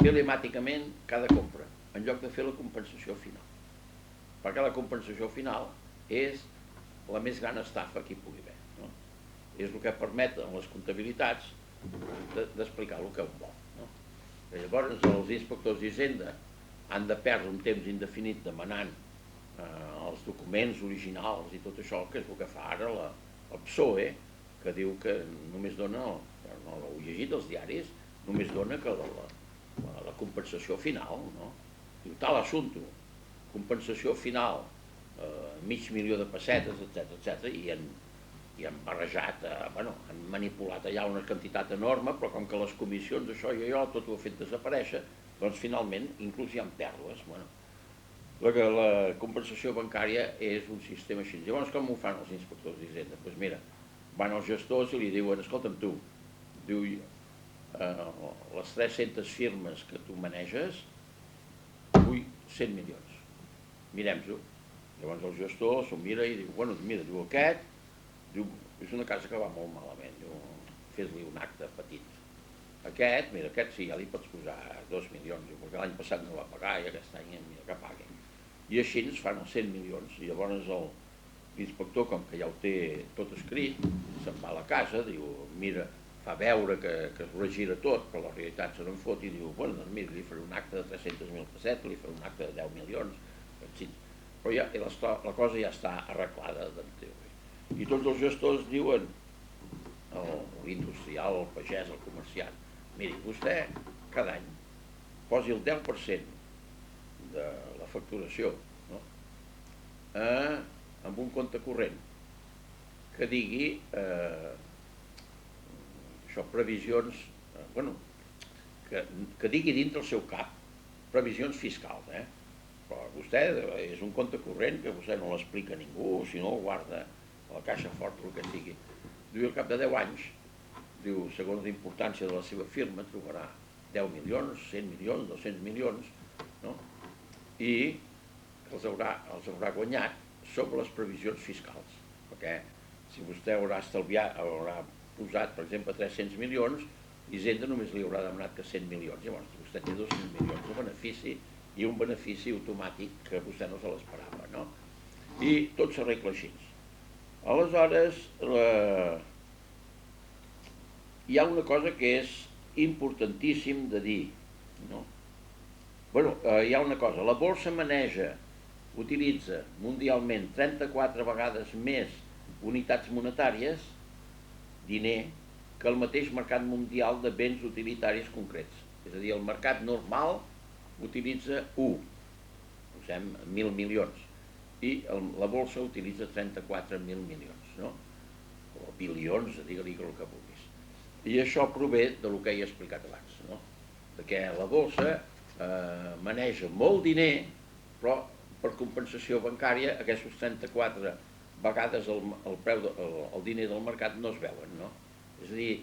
S1: telemàticament cada compra, en lloc de fer la compensació final. Perquè la compensació final és la més gran estafa que hi pugui haver. No? És el que permet en les comptabilitats d'explicar el que un vol. No? Llavors els inspectors d'Hisenda han de perdre un temps indefinit demanant els documents originals i tot això, que és el que fa ara el PSOE, que diu que només dona, no l'heu llegit als diaris, només dona que la compensació final, no? Diu, tal assumpte, compensació final, $500.000 de pessetes, etc. I han barrejat, han manipulat allà una quantitat enorme, però com que les comissions, això i allò, tot ho ha fet desaparèixer, doncs finalment inclús hi ha pèrdues. La compensació bancària és un sistema així. Llavors com ho fan els inspectors d'Hisenda? Doncs mira, van els gestors i li diuen, escolta'm tu, diu, les 300 firmes que tu maneges, vull 100 milions. Mirem-ho. Llavors el gestor s'ho mira i diu, bueno, mira, diu, aquest, diu, és una casa que va molt malament, diu, fes-li un acte petit. Aquest, mira, aquest sí, ja li pots posar 2 milions, diu, perquè l'any passat no va pagar i aquest any mira que pagui. I així ens fan els 100 milions, i llavors l'inspector, com que ja ho té tot escrit, se'n va a la casa, diu, mira, fa veure que es regira tot, però la realitat se n'en fot i diu, bueno, doncs mira, li faré un acte de 300.000 pessetes, li faré un acte de 10 milions, però ja, la cosa ja està arreglada d'en teoria. I tots els gestors diuen, l'industrial, el pagès, el comerciant, miri, vostè cada any posi el 10% de la facturació, no? En un compte corrent que digui això, previsions, que digui dintre el seu cap previsions fiscals, però vostè és un compte corrent que vostè no l'explica a ningú, si no el guarda a la caixa forta, el que sigui. Diu, al cap de 10 anys, diu, segons la importància de la seva firma, trobarà 10 milions, 100 milions, 200 milions, no? I els haurà guanyat sobre les previsions fiscals, perquè si vostè haurà estalviat, haurà posat, per exemple, 300 milions, Hisenda només li haurà demanat que 100 milions, llavors vostè té 200 milions de benefici i un benefici automàtic que vostè no se l'esperava, no? I tot s'arregla així. Aleshores, hi ha una cosa que és importantíssim de dir, no? Hi ha una cosa, la borsa utilitza mundialment 34 vegades més unitats monetàries, diner, que el mateix mercat mundial de béns utilitaris concrets. És a dir, el mercat normal utilitza 1, posem 1.000 milions, i la borsa utilitza 34.000 milions, no? O bilions, digue-li el que vulguis. I això prové del que he explicat abans, no? Perquè la borsa maneja molt diner, però per compensació bancària aquests 34 vegades el diner del mercat no es veuen, no? És a dir,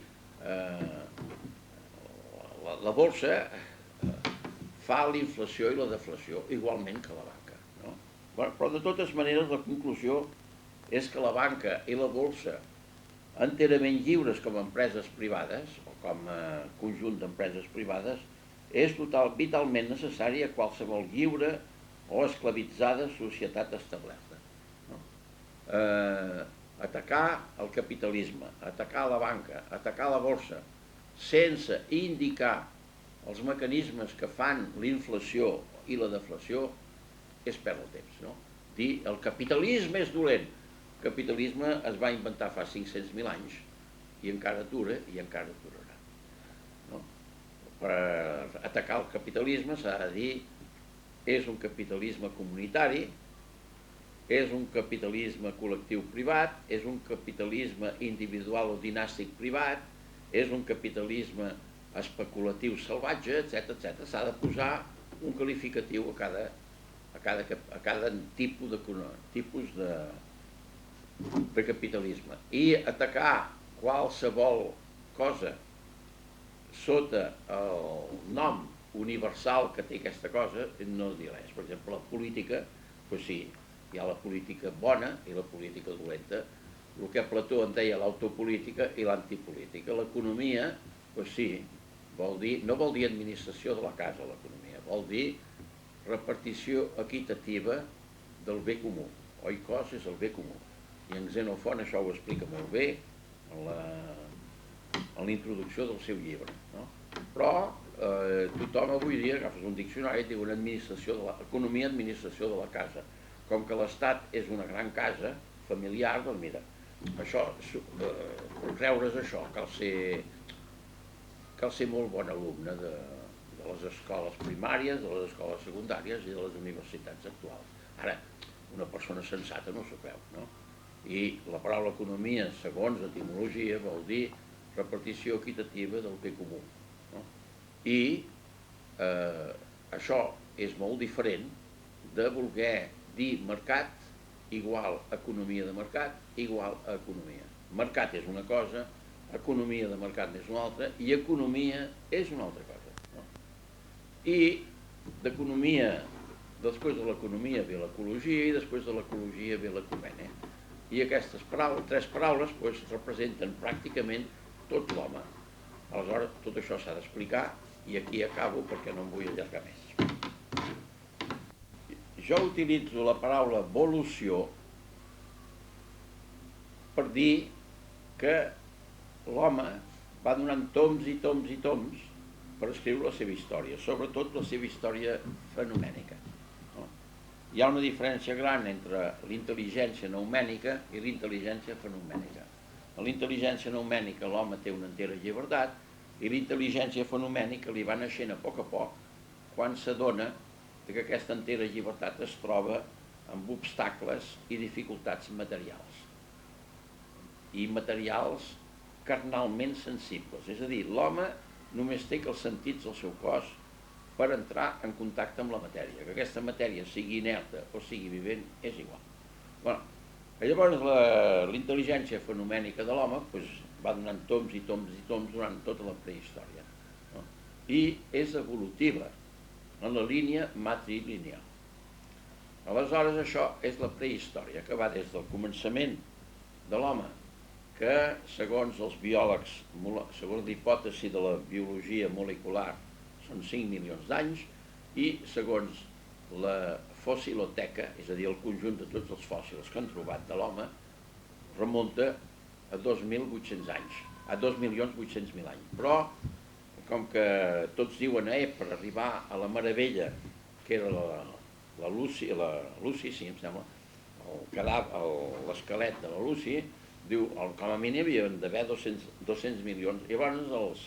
S1: la borsa fa l'inflació i la deflació igualment que la banca, no? Però de totes maneres la conclusió és que la banca i la borsa, enterament lliures com a empreses privades o com a conjunt d'empreses privades, és vitalment necessari a qualsevol lliure o esclavitzada societat establerta. Atacar el capitalisme, atacar la banca, atacar la borsa, sense indicar els mecanismes que fan l'inflació i la deflació, és perdre el temps, no? Dir el capitalisme és dolent. El capitalisme es va inventar fa 500.000 anys i encara dura i encara durarà, no? Per atacar el capitalisme s'ha de dir és un capitalisme comunitari és un capitalisme col·lectiu privat, és un capitalisme individual o dinàstic privat, és un capitalisme especulatiu salvatge, etc. S'ha de posar un qualificatiu a cada tipus de capitalisme. I atacar qualsevol cosa sota el nom universal que té aquesta cosa no dir res. Per exemple, la política, doncs sí, hi ha la política bona i la política dolenta, el que Plató en deia l'autopolítica i l'antipolítica. L'economia, doncs sí, no vol dir administració de la casa, l'economia, vol dir repartició equitativa del bé comú. Oikos és el bé comú. I en Xenofont això ho explica molt bé en la introducció del seu llibre. No? Però tothom avui dia agafes un diccionari i diu una economia administració de la casa. Com que l'Estat és una gran casa familiar, doncs mira, això, per creure's això, cal ser molt bon alumne de les escoles primàries, de les escoles secundàries i de les universitats actuals. Ara, una persona sensata no s'ho creu, no? I la paraula economia, segons etimologia, vol dir repartició equitativa del bé comú. No? I això és molt diferent de voler dir mercat igual economia de mercat igual a economia. Mercat és una cosa, economia de mercat és una altra i economia és una altra cosa. No? I d'economia, després de l'economia ve l'ecologia i després de l'ecologia ve l'ecumene. I aquestes tres paraules representen pràcticament tot l'home. Aleshores, tot això s'ha d'explicar i aquí acabo perquè no em vull allargar més. Jo utilitzo la paraula evolució per dir que l'home va donant toms i toms i toms per escriure la seva història, sobretot la seva història fenomènica. No? Hi ha una diferència gran entre l'intel·ligència noumènica i l'intel·ligència fenomènica. A l'intel·ligència noumènica l'home té una entera llibertat i l'intel·ligència fenomènica li va naixent a poc quan s'adona que aquesta entera llibertat es troba amb obstacles i dificultats materials. I materials carnalment sensibles. És a dir, l'home només té que els sentits del seu cos per entrar en contacte amb la matèria. Que aquesta matèria sigui inerta o sigui vivent és igual. Bueno, llavors l'intel·ligència fenomènica de l'home va donant toms i toms i toms durant tota la prehistòria. No? I és evolutiva en la línia matrilineal. Aleshores, això és la prehistòria, que va des del començament de l'home, que segons els biòlegs, segons l'hipòtesi de la biologia molecular, són 5 milions d'anys, i segons la fossiloteca, és a dir, el conjunt de tots els fòssils que han trobat de l'home, remunta a 2.800 anys, a 2.800.000 anys. Però com que tots diuen per arribar a la meravella que era la Lucy, sí, em sembla, l'esquelet de la Lucy, diu, com a mínim hi havia d'haver 200 milions. Llavors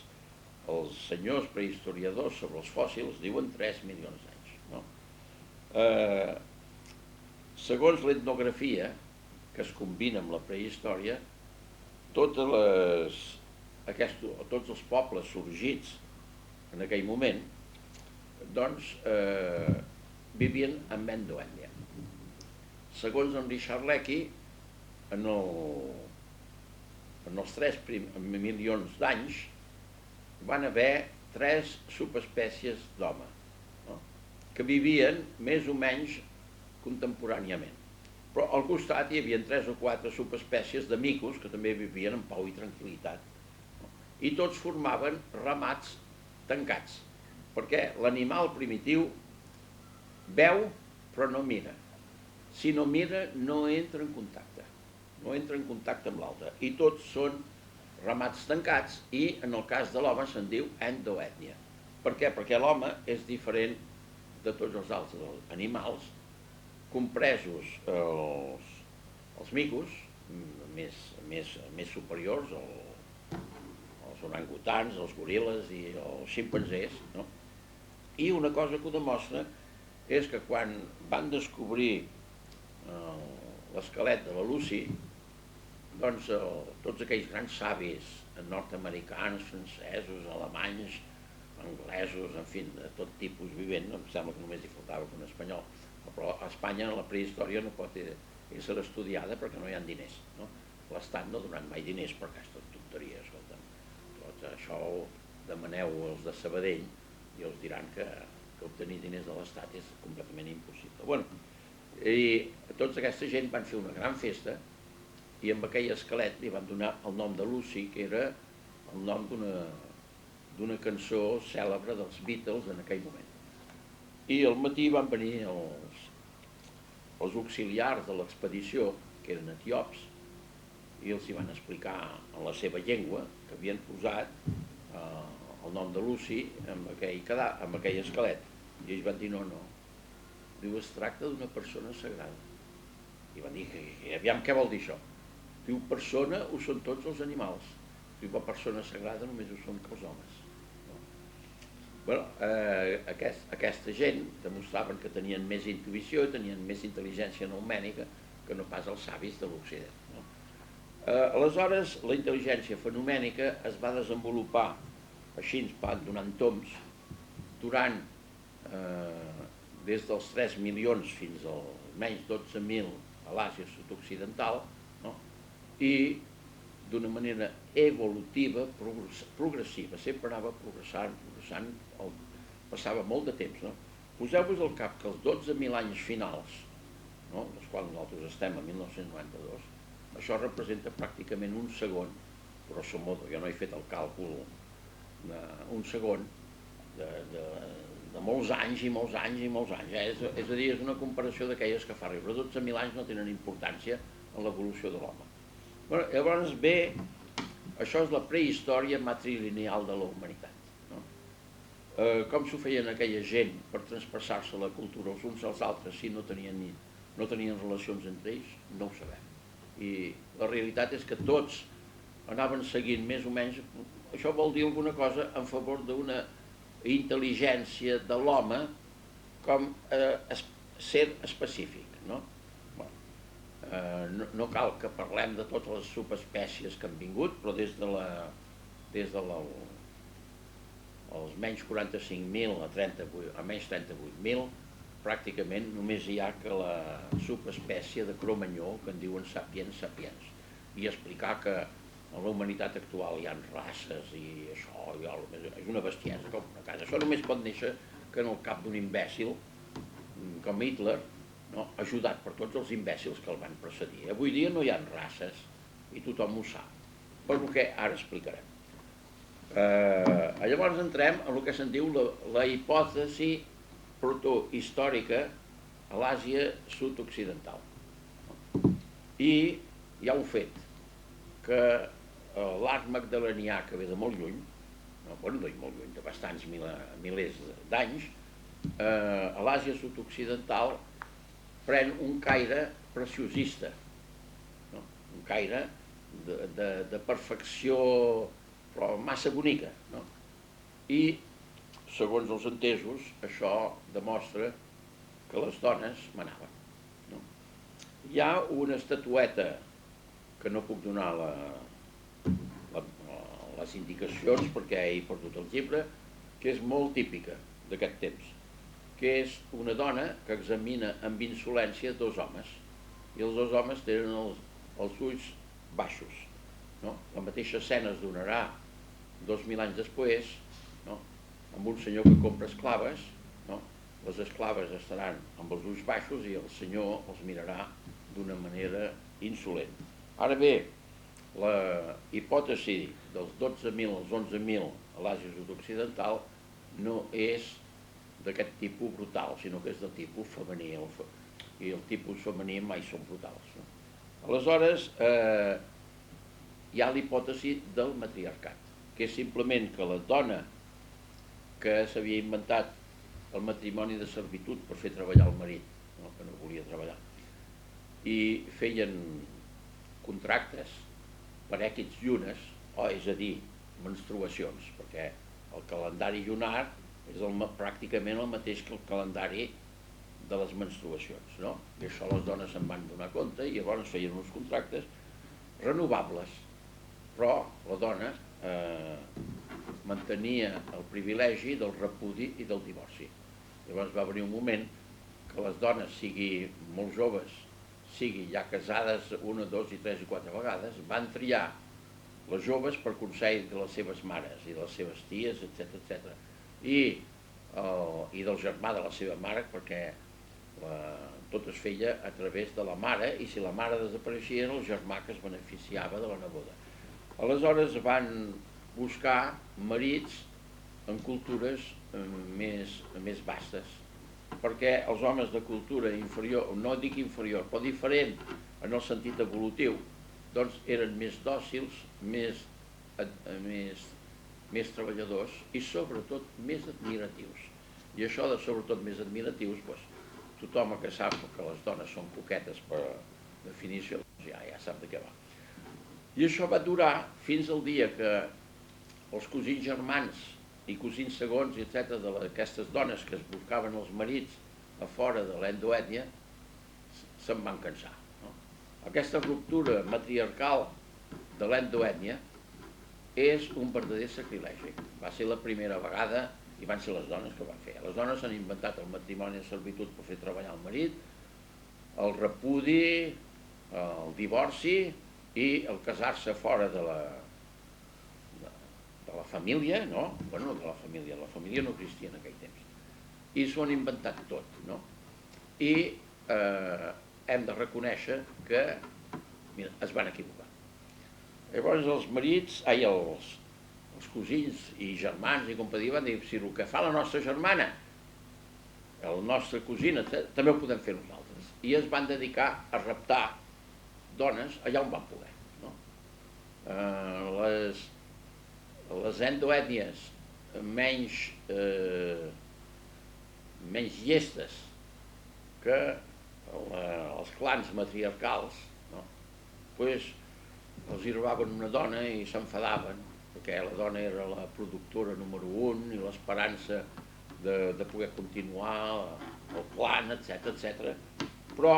S1: els senyors prehistoriadors sobre els fòssils diuen 3 milions d'anys. No? Segons l'etnografia, que es combina amb la prehistòria, tots els pobles sorgits en aquell moment doncs vivien en endoètnia. Segons en Richard Leakey, en els 3 milions d'anys van haver 3 subespècies d'home, no? Que vivien més o menys contemporàniament. Però al costat hi havia 3 o 4 subespècies de micos que també vivien en pau i tranquil·litat. I tots formaven ramats tancats, perquè l'animal primitiu veu però no mira. Si no mira no entra en contacte amb l'altre. I tots són ramats tancats i en el cas de l'home se'n diu endoètnia. Per què? Perquè l'home és diferent de tots els altres animals, compresos els micos més superiors, els orangutans, els goril·les i els ximpanzés, no? I una cosa que ho demostra és que quan van descobrir l'esquelet de la Lucy, doncs tots aquells grans savis nord-americans, francesos, alemanys, anglesos, en fi, de tot tipus vivent, em sembla que només hi faltava un espanyol, però a Espanya la prehistòria no pot ser estudiada perquè no hi ha diners, no? L'Estat no ha donat mai diners per aquesta tonteria, escolta'm. Tot això ho demaneu als de Sabadell i els diran que obtenir diners de l'Estat és completament impossible. Bueno, i tota aquesta gent van fer una gran festa i amb aquell esquelet li van donar el nom de Lucy, que era el nom d'una cançó cèlebre dels Beatles en aquell moment. I al matí van venir els auxiliars de l'expedició, que eren etiops, i els hi van explicar en la seva llengua que havien posat el nom de Lucy amb aquell esquelet. I ells van dir no. Diu, es tracta d'una persona sagrada. I van dir, aviam què vol dir això? Diu, persona ho són tots els animals. Diu, la persona sagrada només ho són els homes. Bueno, aquesta gent demostraven que tenien més intuïció, tenien més intel·ligència numèrica que no pas els savis de l'Occident. Aleshores, la intel·ligència fenomènica es va desenvolupar així, donant toms, durant des dels 3 milions fins als menys 12.000 a l'Àsia sud-occidental, no? I d'una manera evolutiva, progressiva, sempre anava progressant, passava molt de temps. No? Poseu-vos al cap que els 12.000 anys finals, no? dels quals nosaltres estem a 1992, això representa pràcticament un segon, grosso modo, jo no he fet el càlcul, un segon de molts anys i molts anys i molts anys. És a dir, és una comparació d'aquelles que fa riure. 12.000 anys no tenen importància en l'evolució de l'home. Bueno, llavors ve, això és la prehistòria matrilineal de la humanitat. No? Com s'ho feien aquella gent per traspassar-se la cultura els uns als altres si no tenien relacions entre ells? No ho sabem. I la realitat és que tots anaven seguint més o menys, això vol dir alguna cosa en favor d'una intel·ligència de l'home com ser específic, no? No cal que parlem de totes les subespècies que han vingut, però des dels menys 45.000 a menys 38.000, pràcticament només hi ha que la subespècie de Cromanyó, que en diuen sapiens sapiens, i explicar que en la humanitat actual hi ha races i això, és una bestiesa com una casa. Això només pot néixer que en el cap d'un imbècil com Hitler, no? Ajudat per tots els imbècils que el van precedir. Avui dia no hi ha races i tothom ho sap, per el que ara explicarem. Llavors entrem en el que se'n diu la hipòtesi protohistòrica a l'Àsia sud-occidental. I hi ha un fet, que l'arc magdalenià, que ve de molt lluny, de bastants milers d'anys, a l'Àsia sud-occidental pren un caire preciosista, no? Un caire de perfecció però massa bonica, no? I segons els entesos això demostra que les dones manaven, no? Hi ha una estatueta que no puc donar les indicacions perquè he perdut el llibre, que és molt típica d'aquest temps, que és una dona que examina amb insolència dos homes, i els dos homes tenen els ulls baixos. No? La mateixa escena es donarà 2.000 anys després, no? Amb un senyor que compra esclaves, no? Les esclaves estaran amb els ulls baixos i el senyor els mirarà d'una manera insolent. Ara bé, la hipòtesi dels 12.000 als 11.000 a l'Àsia sud-occidental no és d'aquest tipus brutal, sinó que és del tipus femení, i el tipus femení mai són brutals. No? Aleshores, hi ha la hipòtesi del matriarcat, que és simplement que la dona que s'havia inventat el matrimoni de servitud per fer treballar el marit, no? Que no volia treballar, i feien contractes per èquids llunes, és a dir, menstruacions, perquè el calendari lunar és pràcticament el mateix que el calendari de les menstruacions, no? I això les dones se'n van donar compte i llavors feien uns contractes renovables, però la dona mantenia el privilegi del repudi i del divorci. Llavors va venir un moment que les dones, sigui molt joves, sigui ja casades una, dos i tres i quatre vegades, van triar les joves per consell de les seves mares i de les seves ties, etc. I del germà de la seva mare, perquè tot es feia a través de la mare, i si la mare desapareixia era el germà que es beneficiava de la neboda. Aleshores van buscar marits en cultures més vastes, perquè els homes de cultura inferior, no dic inferior, però diferent en el sentit evolutiu, doncs eren més dòcils, més treballadors i sobretot més admiratius. I això de sobretot més admiratius, doncs, tothom que sap que les dones són coquetes per definició, doncs ja sap de què va. I això va durar fins al dia que els cosins germans i cosins segons, etc., d'aquestes dones que es buscaven els marits a fora de l'endoètnia, se'n van cansar. Aquesta ruptura matriarcal de l'endoètnia és un verdader sacrilegi. Va ser la primera vegada, i van ser les dones que ho van fer. Les dones han inventat el matrimoni de servitud per fer treballar el marit, el repudi, el divorci i el casar-se fora de la família, no? Bueno, de la família no existia en aquell temps. I s'ho han inventat tot, no? I hem de reconèixer que es van equivocar. Llavors els marits, els cosins i germans i companyia van dir, si el que fa la nostra germana, el nostre cosina, també ho podem fer nosaltres. I es van dedicar a raptar dones allà on van poder. Les endoètnies menys llestes que els clans matriarcals, els hi robaven una dona i s'enfadaven, perquè la dona era la productora número 1 i l'esperança de poder continuar el clan, etc. Però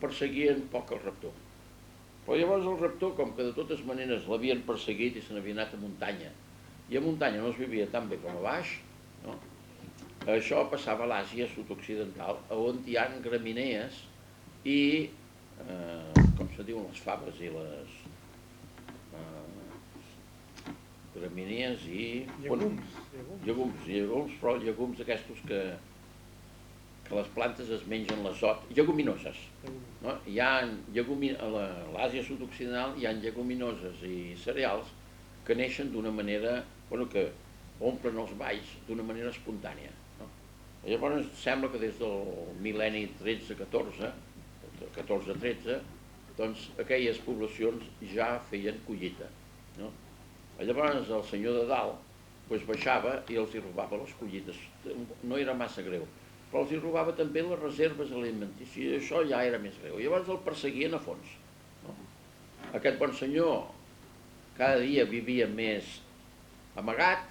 S1: perseguien poc el raptor. Però llavors el raptor, com que de totes maneres l'havien perseguit i se n'havia anat a muntanya, i a muntanya no es vivia tan bé com a baix, això passava a l'Àsia sud-occidental, on hi ha graminees i, com se diuen, les faves i les graminees i... Llegums, però llegums aquests que les plantes es mengen l'azot, lleguminoses. A l'Àsia sud-occidental hi ha lleguminoses i cereals que neixen d'una manera, que omplen els valls d'una manera espontània. Llavors sembla que des del mil·lenni 13-14, 14-13, doncs aquelles poblacions ja feien collita. Llavors el senyor de dalt baixava i els hi robava les collites. No era massa greu, però els hi robava també les reserves alimentícies, i això ja era més greu. Llavors el perseguien a fons. Aquest bon senyor cada dia vivia més amagat,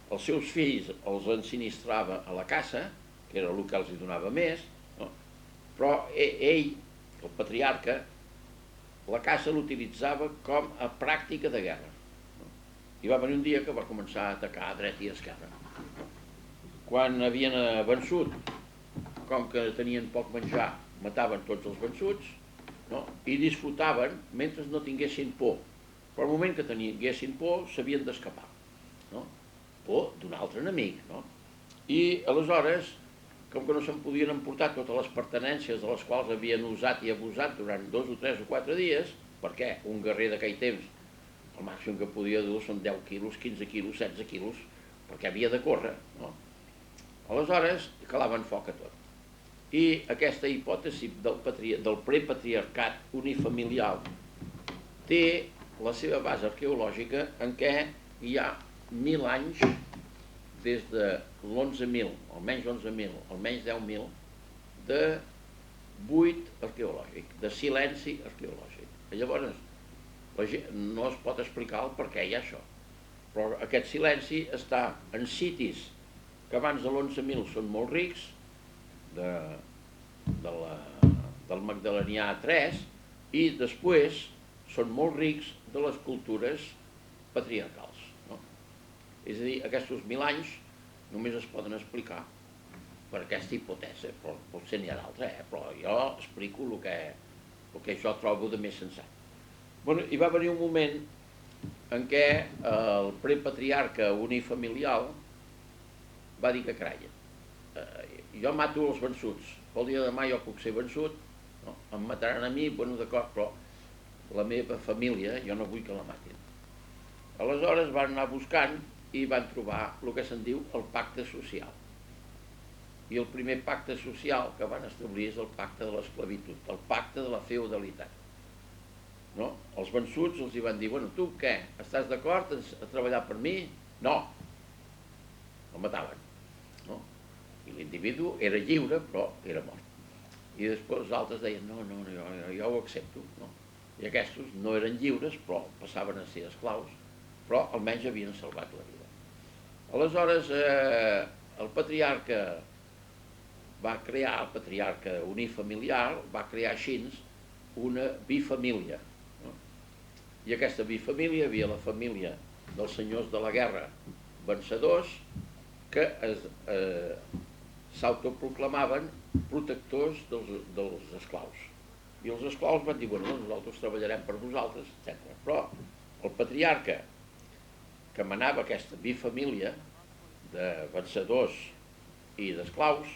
S1: els seus fills els ensinistrava a la caça, que era el que els hi donava més, però ell, el patriarca, la caça l'utilitzava com a pràctica de guerra. I va venir un dia que va començar a atacar a dreta i a esquerra. Quan havien vençut, com que tenien poc menjar, mataven tots els vençuts i disfrutaven mentre no tinguessin por. Però al moment que tinguessin por, s'havien d'escapar. Por d'un altre enemic. I aleshores, com que no se'n podien emportar totes les pertinències de les quals havien usat i abusat durant 2 o 3 o 4 dies, perquè un guerrer d'aquell temps, el màxim que podia dur són 10 quilos, 15 quilos, 16 quilos, perquè havia de córrer. Aleshores, calaven foc a tot. I aquesta hipòtesi del prepatriarcat unifamiliar té la seva base arqueològica en què hi ha 1.000 anys, des de l'11.000, almenys 11.000, almenys 10.000, de buit arqueològic, de silenci arqueològic. Llavors, la gent no es pot explicar el per què hi ha això, però aquest silenci està en sitis que abans de l'11.000 són molt rics, de, del Magdalenià 3, i després són molt rics de les cultures patriarcals. No? És a dir, aquests 1000 anys només es poden explicar per aquesta hipòtesi, però potser n'hi ha d'altres, però jo explico el que jo trobo de més sensat. Bueno, hi va haver un moment en què el prepatriarca unifamiliar va dir que carai, jo mato els vençuts, pel dia de demà jo puc ser vençut, no? Em mataran a mi, bueno, d'acord, però la meva família jo no vull que la matin. Aleshores van anar buscant i van trobar el que se'n diu el pacte social. I el primer pacte social que van establir és el pacte de l'esclavitud, el pacte de la feudalitat. No? Els vençuts els hi van dir, bueno, tu què? Estàs d'acord a treballar per mi? No. El mataven. No? I l'individu era lliure, però era mort. I després els altres deien, no, jo ho accepto. No? I aquests no eren lliures, però passaven a ser esclaus, però almenys havien salvat la vida. Aleshores, el patriarca unifamiliar va crear així una bifamília. No? I aquesta bifamília hi havia la família dels senyors de la guerra vencedors que s'autoproclamaven protectors dels esclaus. I els esclaus van dir, bueno, nosaltres treballarem per vosaltres, etc. Però el patriarca que manava aquesta bifamília de vencedors i d'esclaus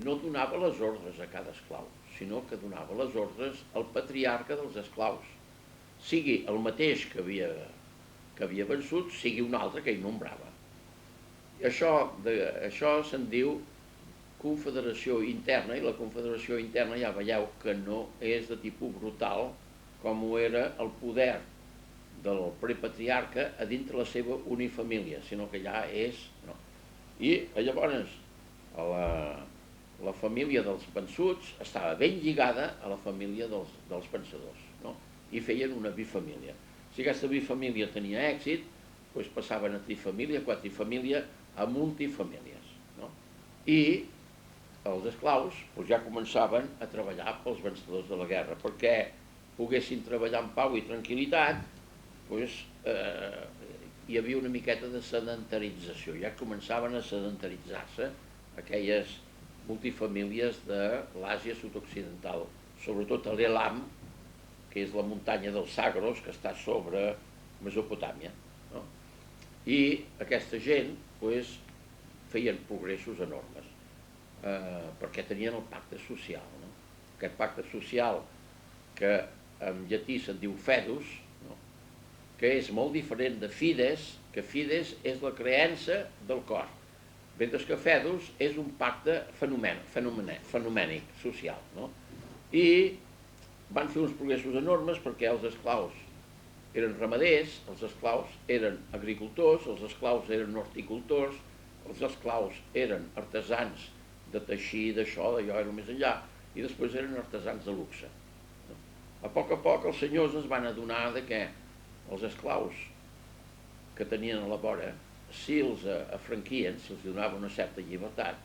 S1: no donava les ordres a cada esclau, sinó que donava les ordres al patriarca dels esclaus, sigui el mateix que havia vençut, sigui un altre que ell nombrava. I això se'n diu confederació interna, i la confederació interna ja veieu que no és de tipus brutal com ho era el poder del prepatriarca a dintre la seva unifamília, sinó que ja és... No. I llavors la família dels vençuts estava ben lligada a la família dels vencedors, no? I feien una bifamília. Si aquesta bifamília tenia èxit, doncs passaven a trifamília, quatrifamília, a multifamílies. No? I els esclaus doncs ja començaven a treballar pels vencedors de la guerra, perquè poguessin treballar en pau i tranquil·litat, doncs, hi havia una miqueta de sedentarització, ja començaven a sedentaritzar-se aquelles multifamílies de l'Àsia sud-occidental, sobretot a l'Elam, que és la muntanya dels Sagros, que està sobre Mesopotàmia. No? I aquesta gent doncs, feien progressos enormes, perquè tenien el pacte social. No? Aquest pacte social, que en llatí se'n diu fedus, no? Que és molt diferent de fides, que fides és la creença del cor, mentre que fedus és un pacte fenomènic, social. No? I van fer uns progressos enormes perquè els esclaus eren ramaders, els esclaus eren agricultors, els esclaus eren horticultors, els esclaus eren artesans de teixir, d'això, d'allò, era més enllà, i després eren artesans de luxe. No? A poc els senyors es van adonar que els esclaus que tenien a la vora, si els afranquien, si els donaven una certa llibertat,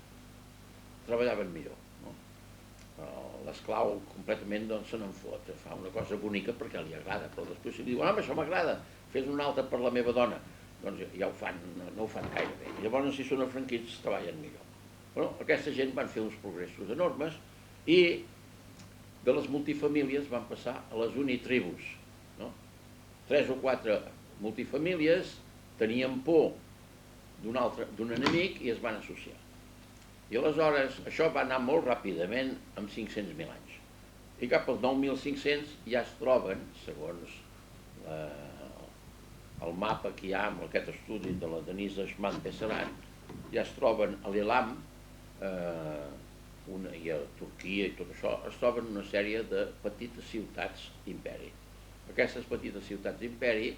S1: treballaven millor. No? L'esclau completament se n'en fot, fa una cosa bonica perquè li agrada, però després si li diuen, això m'agrada, fes una altra per la meva dona, doncs ja ho fan, no ho fan gaire bé. Llavors, si són afranquits, treballen millor. Bueno, aquesta gent van fer uns progressos enormes i de les multifamílies van passar a les unitribus. No? 3 o 4 multifamílies tenien por d'un enemic i es van associar. I aleshores això va anar molt ràpidament amb 500.000 anys. I cap als 9.500 ja es troben, segons el mapa que hi ha amb aquest estudi de la Denise Schmann-Besserat, ja es troben a l'Elam i a Turquia i tot això, es troben una sèrie de petites ciutats d'imperi. Aquestes petites ciutats d'imperi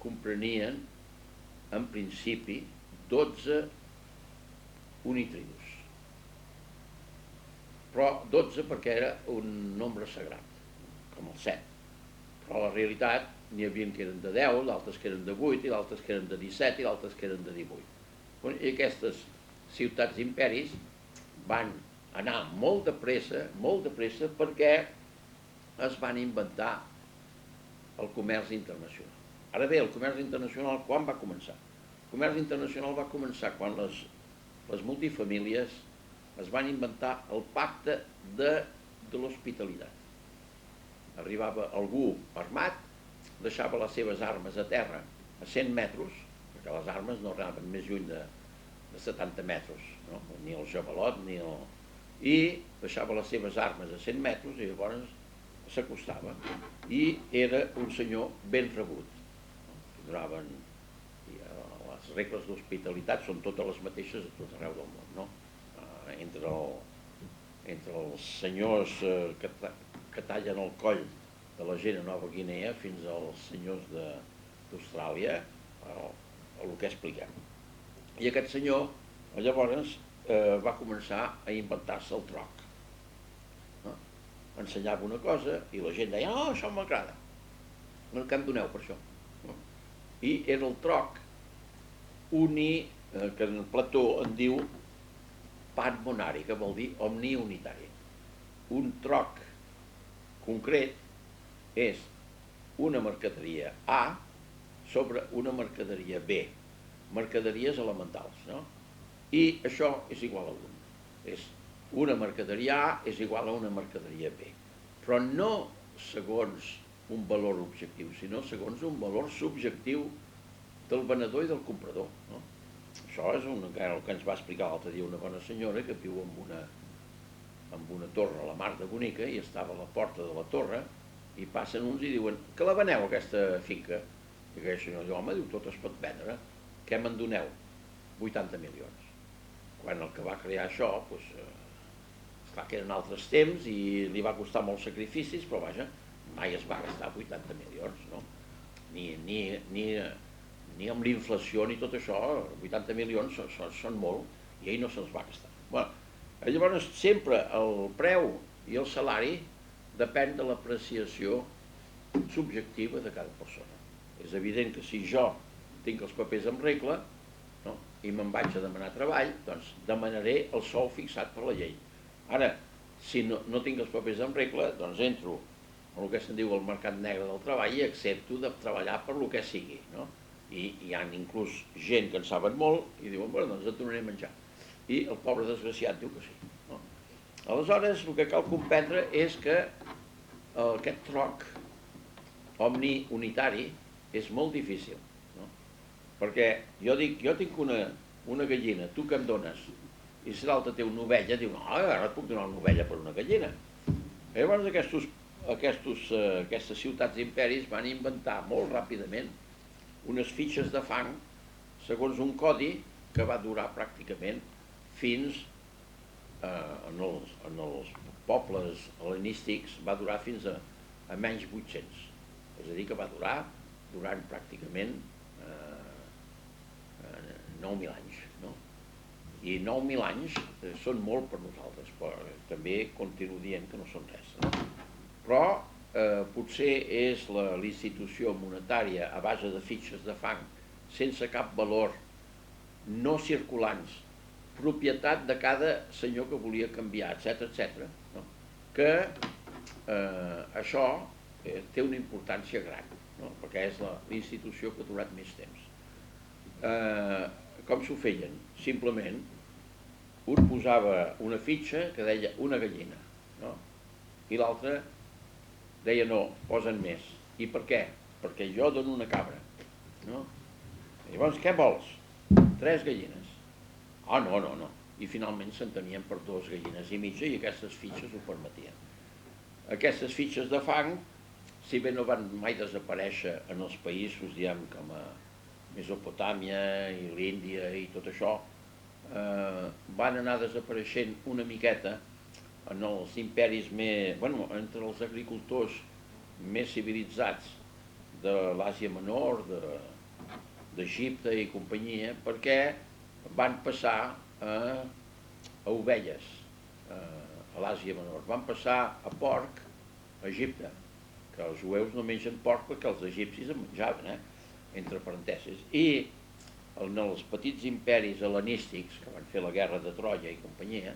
S1: comprenien, en principi, 12 unitribus. Però 12 perquè era un nombre sagrat, com el 7. Però la realitat n'hi havia que eren de 10, d'altres que eren de 8, i d'altres que eren de 17, i d'altres que eren de 18. I aquestes ciutats d'imperis van anar molt de pressa, perquè es van inventar el comerç internacional. Ara bé, el comerç internacional quan va començar? El comerç internacional va començar quan les multifamílies es van inventar el pacte de l'hospitalitat. Arribava algú armat, deixava les seves armes a terra a 100 metres, perquè les armes no anaven més lluny de 70 metres, no? Ni el javelot, i deixava les seves armes a 100 metres i llavors s'acostava. I era un senyor ben rebut. Donaven, les regles d'hospitalitat són totes les mateixes a tot arreu del món, no? Entre els senyors que tallen el coll de la gent a Nova Guinea fins als senyors d'Austràlia, el que expliquem. I aquest senyor llavors va començar a inventar-se el troc. Ensenyava una cosa i la gent deia, oh, això m'agrada, que em doneu per això. I era el troc uni, que en Plató en diu panmonari, que vol dir omni unitari. Un troc concret és una mercaderia A sobre una mercaderia B, mercaderies elementals, no? I això és igual a 1. És una mercaderia A és igual a una mercaderia B, però no segons un valor objectiu, sinó segons un valor subjectiu del venedor i del comprador, no? Això és el que ens va explicar l'altre dia una bona senyora que viu en una torre a la mar de bonica i estava a la porta de la torre i passen uns i diuen, que la veneu aquesta finca? I aquell senyor diu, home, tot es pot vendre, què me'n doneu? 80 milions. Quan el que va crear això, clar que eren altres temps i li va costar molts sacrificis, però vaja, mai es va gastar 80 milions, no? Ni amb l'inflació ni tot això, 80 milions són molt, i ell no se'ls va gastar. Llavors, sempre el preu i el salari depèn de l'apreciació subjectiva de cada persona. És evident que si jo tinc els papers en regla, no? I me'n vaig a demanar treball, doncs demanaré el sou fixat per la llei. Ara, si no tinc els papers en regla, doncs entro en el que se'n diu el mercat negre del treball i accepto de treballar per lo que sigui, no? I hi ha inclús gent que en saben molt i diuen, bueno, doncs et donaré menjar. I el pobre desgraciat diu que sí, no? Aleshores, el que cal comprendre és que aquest troc omni-unitari és molt difícil, no? Perquè jo dic, jo tinc una gallina, tu què em dones? I si l'altre té una ovella, diu, no, ara et puc donar una ovella per una gallina. I llavors aquestes ciutats imperis van inventar molt ràpidament unes fitxes de fang segons un codi que va durar pràcticament fins en els pobles hel·lenístics va durar fins a menys 800. És a dir, que va durar durant pràcticament 9.000 anys, no? I 9.000 anys són molt per nosaltres, però també continuo dient que no són res, no? Però potser és l'institució monetària a base de fitxes de fang sense cap valor, no circulants, propietat de cada senyor que volia canviar, etc., no? Que això té una importància gran, no? Perquè és l'institució que ha durat més temps. Com s'ho feien? Simplement, un posava una fitxa que deia una gallina, no? I l'altre deia no, posen més. I per què? Perquè jo dono una cabra, no? I llavors, què vols? 3 gallines. Ah, no. I finalment s'entenien per 2 gallines i mitja i aquestes fitxes ho permetien. Aquestes fitxes de fang, si bé no van mai desaparèixer en els països, diguem, com a Mesopotàmia i l'Índia i tot això, van anar desapareixent una miqueta en els imperis més, entre els agricultors més civilitzats de l'Àsia Menor, d'Egipte i companyia, perquè van passar a ovelles a l'Àsia Menor, van passar a porc a Egipte, que els jueus no mengen porc perquè els egipcis en menjaven, entre parentesis, i en els petits imperis hel·lenístics que van fer la guerra de Troia i companyia,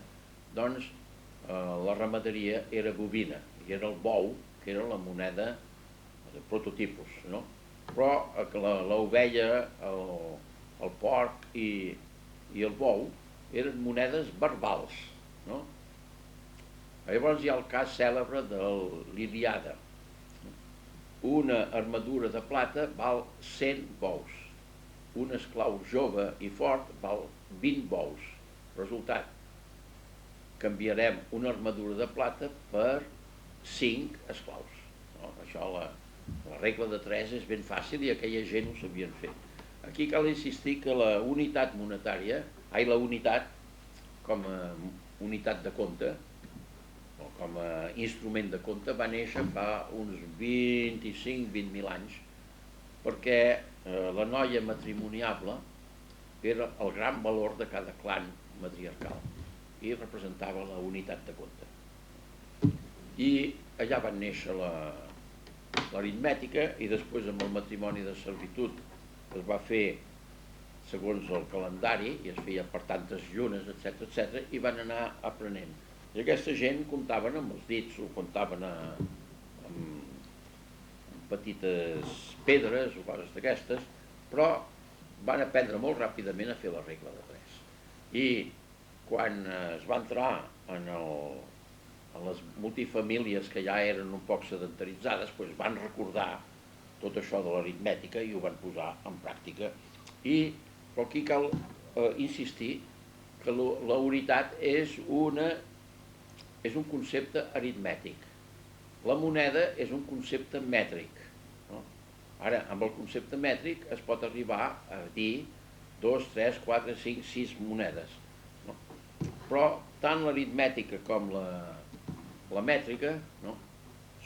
S1: doncs la ramaderia era bovina, i era el bou, que era la moneda de prototipus, no? Però l'ovella, el porc i el bou eren monedes verbals, no? Llavors hi ha el cas cèlebre de l'Iliada. Una armadura de plata val 100 bous. Un esclau jove i fort val 20 bous. Resultat, canviarem una armadura de plata per 5 esclaus. No? Això, la regla de 3 és ben fàcil i aquella gent ho sabien fer. Aquí cal insistir que la unitat monetària, la unitat com a unitat de compte, o com a instrument de compte, va néixer fa uns 25-20.000 anys, perquè la noia matrimoniable era el gran valor de cada clan matriarcal i representava la unitat de compte. I allà va néixer l'aritmètica, i després amb el matrimoni de servitud es va fer segons el calendari i es feia per tantes llunes, etc, i van anar aprenent. I aquesta gent comptaven amb els dits, ho comptaven amb petites pedres o coses d'aquestes, però van aprendre molt ràpidament a fer la regla de 3. I quan es va entrar en les multifamílies que ja eren un poc sedentaritzades, doncs van recordar tot això de l'aritmètica i ho van posar en pràctica. Però aquí cal insistir que la unitat és un concepte aritmètic. La moneda és un concepte mètric. No? Ara, amb el concepte mètric es pot arribar a dir 2, 3, 4, 5, 6 monedes. No? Però tant l'aritmètica com la mètrica, no?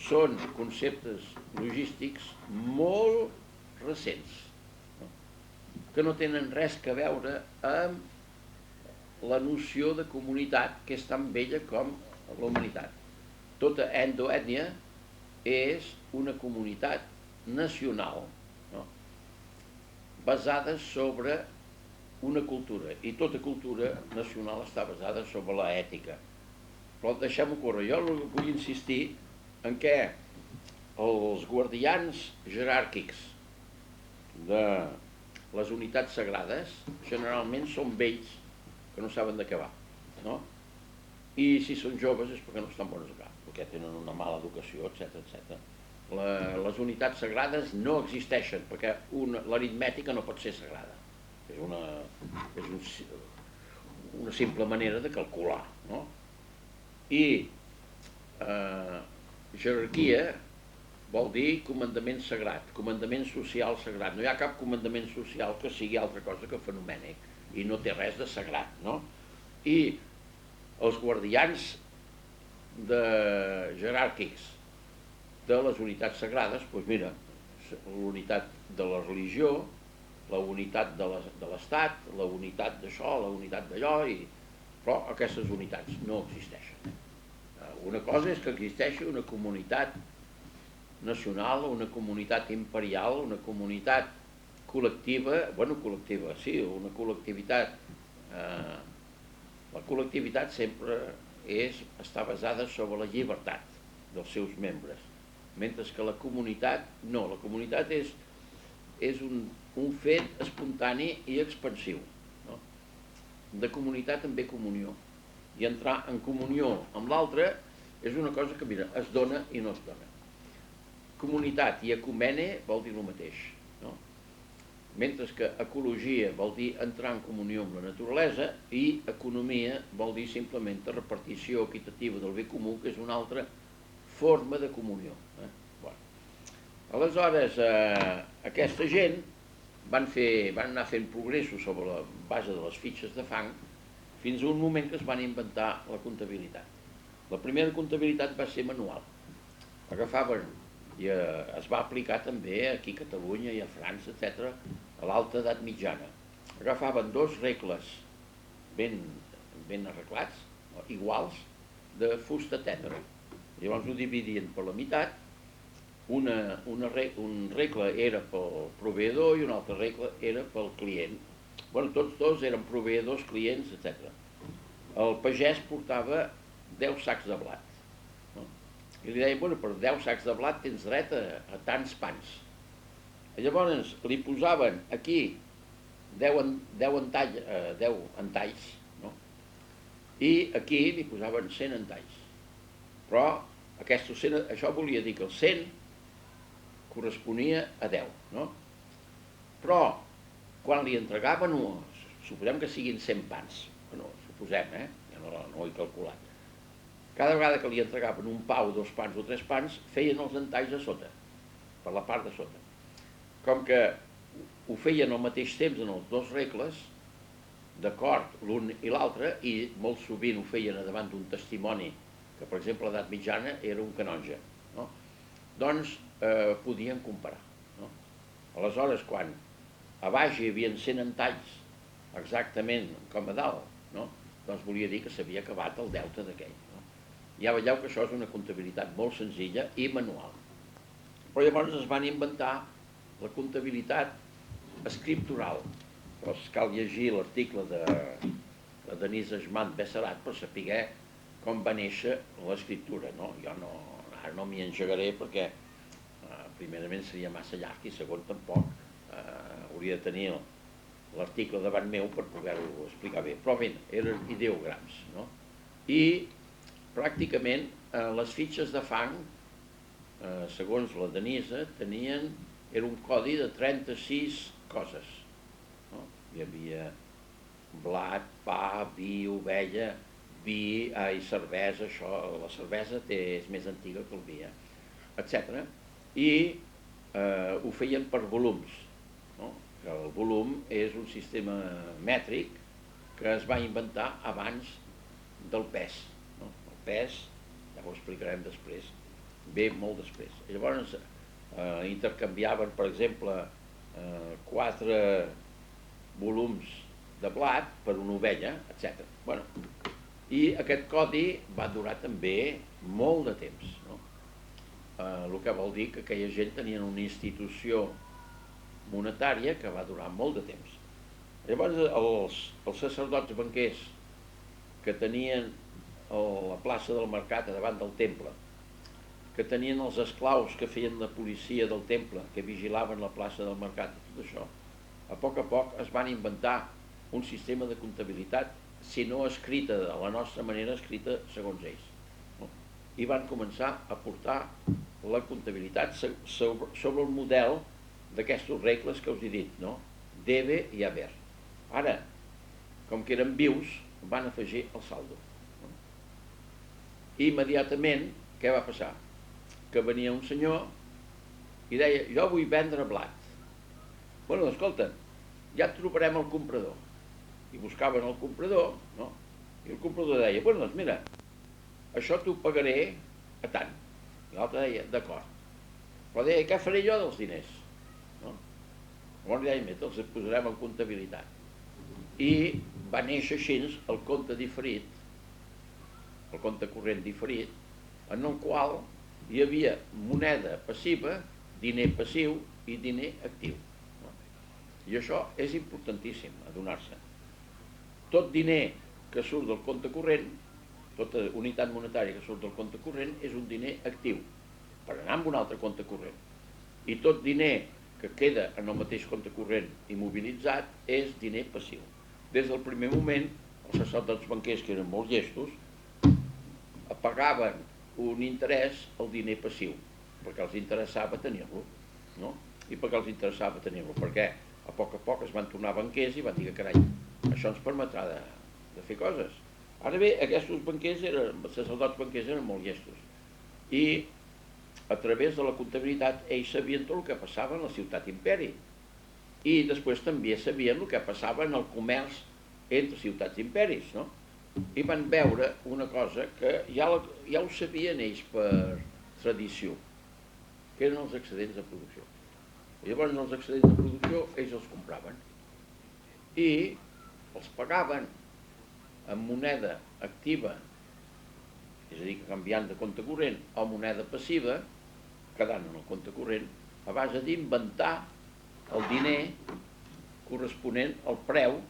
S1: Són conceptes logístics molt recents, no? Que no tenen res a veure amb la noció de comunitat, que és tan vella com la humanitat. Tota endoètnia és una comunitat nacional, no? Basada sobre una cultura, i tota cultura nacional està basada sobre l'ètica. Però deixem-ho córrer. Jo vull insistir en què els guardians jeràrquics de les unitats sagrades generalment són vells que no saben de què va, no? I si són joves és perquè no estan bons a cap, perquè tenen una mala educació, etc. Les unitats sagrades no existeixen, perquè l'aritmètica no pot ser sagrada. És una simple manera de calcular, no? I jerarquia vol dir comandament sagrat, comandament social sagrat. No hi ha cap comandament social que sigui altra cosa que fenomènic i no té res de sagrat, no? I els guardians jeràrquics de les unitats sagrades, doncs mira, l'unitat de la religió, la unitat de l'Estat, la unitat d'això, la unitat d'allò, però aquestes unitats no existeixen. Una cosa és que existeixi una comunitat nacional, una comunitat imperial, una comunitat col·lectiva, col·lectiva, sí, una col·lectivitat. La col·lectivitat sempre està basada sobre la llibertat dels seus membres, mentre que la comunitat no, la comunitat és un fet espontani i expansiu. No? De comunitat en ve comunió, i entrar en comunió amb l'altre és una cosa que, mira, es dona i no es dona. Comunitat i ecumene vol dir el mateix, no? Mentre que ecologia vol dir entrar en comunió amb la naturalesa i economia vol dir simplement la repartició equitativa del bé comú, que és una altra forma de comunió. Aleshores, aquesta gent van anar fent progressos sobre la base de les fitxes de fang fins a un moment que es van inventar la comptabilitat. La primera comptabilitat va ser manual. Agafaven, i es va aplicar també aquí a Catalunya i a França, etc., a l'alta edat mitjana. Agafaven dos regles ben arreglats, iguals, de fusta tètera. Llavors ho dividien per la meitat. Un regle era pel proveïdor i una altra regle era pel client. Tots dos eren proveïdors, clients, etc. El pagès portava 10 sacs de blat. No? I li deia, bueno, per 10 sacs de blat tens dret a tants pans. I llavors li posaven aquí 10 entalls, no? I aquí li posaven 100 entalls. Però això volia dir que el 100 corresponia a 10, no? Però quan li entregaven, suposem que siguin 100 pans, bueno, suposem, ja no ho he calculat. Cada vegada que li entregaven un pau, 2 pans o 3 pans, feien els entalls a sota, per la part de sota. Com que ho feien al mateix temps en els dos regles, d'acord l'un i l'altre, i molt sovint ho feien davant d'un testimoni que, per exemple, a l'edat mitjana era un canonge, no? Doncs podien comparar. No? Aleshores, quan a baix hi havia 100 entalls, exactament com a dalt, no? Doncs volia dir que s'havia acabat el deute d'aquell. No? Ja veieu que això és una comptabilitat molt senzilla i manual. Però llavors es van inventar la comptabilitat escriptural. Doncs cal llegir l'article de la Denise Esmant Besserat per saber com va néixer l'escriptura. No? Jo ara no m'hi engegaré perquè primerament seria massa llarg i segon tampoc hauria de tenir l'article davant meu per poder-ho explicar bé. Però bé, eren ideograms. No? I pràcticament les fitxes de fang, segons la Denise, era un codi de 36 coses. No? Hi havia blat, pa, vi, ovella, vi i cervesa, la cervesa és més antiga que el vi, etc. I ho feien per volums. No? Que el volum és un sistema mètric que es va inventar abans del pes. No? El pes, ja ho explicarem després, ve molt després. I llavors intercanviaven, per exemple, 4 volums de blat per una ovella, etc. Bueno, i aquest codi va durar també molt de temps. No? El que vol dir que aquella gent tenia una institució monetària que va durar molt de temps. Llavors els sacerdots banquers que tenien la plaça del mercat davant del temple, que tenien els esclaus que feien de policia del temple, que vigilaven la plaça del mercat, tot això, a poc es van inventar un sistema de comptabilitat, si no escrita de la nostra manera, escrita segons ells. No? I van començar a portar la comptabilitat sobre el model d'aquestes regles que us he dit, no? Debe i haver. Ara, com que eren vius, van afegir el saldo. No? I immediatament, què va passar? Que venia un senyor i deia, jo vull vendre blat. Bueno, escolta, ja trobarem el comprador. I buscaven el comprador, no? I el comprador deia, bueno, doncs mira, això t'ho pagaré a tant. I l'altre deia, d'acord. Però deia, què faré jo dels diners? No? Llavors deia, te'ls posarem en comptabilitat. I va néixer així el compte diferit, el compte corrent diferit, en el qual hi havia moneda passiva, diner passiu i diner actiu. No? I això és importantíssim, adonar-se. Tot diner que surt del compte corrent, tota unitat monetària que surt del compte corrent és un diner actiu, per anar amb un altre compte corrent. I tot diner que queda en el mateix compte corrent immobilitzat és diner passiu. Des del primer moment, els sacerdots banquers, que eren molt llestos, pagaven un interès al diner passiu, perquè els interessava tenir-lo, no? I perquè els interessava tenir-lo, perquè a poc es van tornar banquers i van dir que, carai, això ens permetrà de fer coses. Ara bé, aquests banquers, sacerdots banquers, eren molt llestos. I a través de la comptabilitat ells sabien tot el que passava en la ciutat imperi. I després també sabien el que passava en el comerç entre ciutats i imperis, no? I van veure una cosa que ja ho sabien ells per tradició, que eren els excedents de producció. I llavors els excedents de producció ells els compraven i els pagaven amb moneda activa, és a dir, canviant de compte corrent, o moneda passiva, quedant en el compte corrent, a base d'inventar el diner corresponent al preu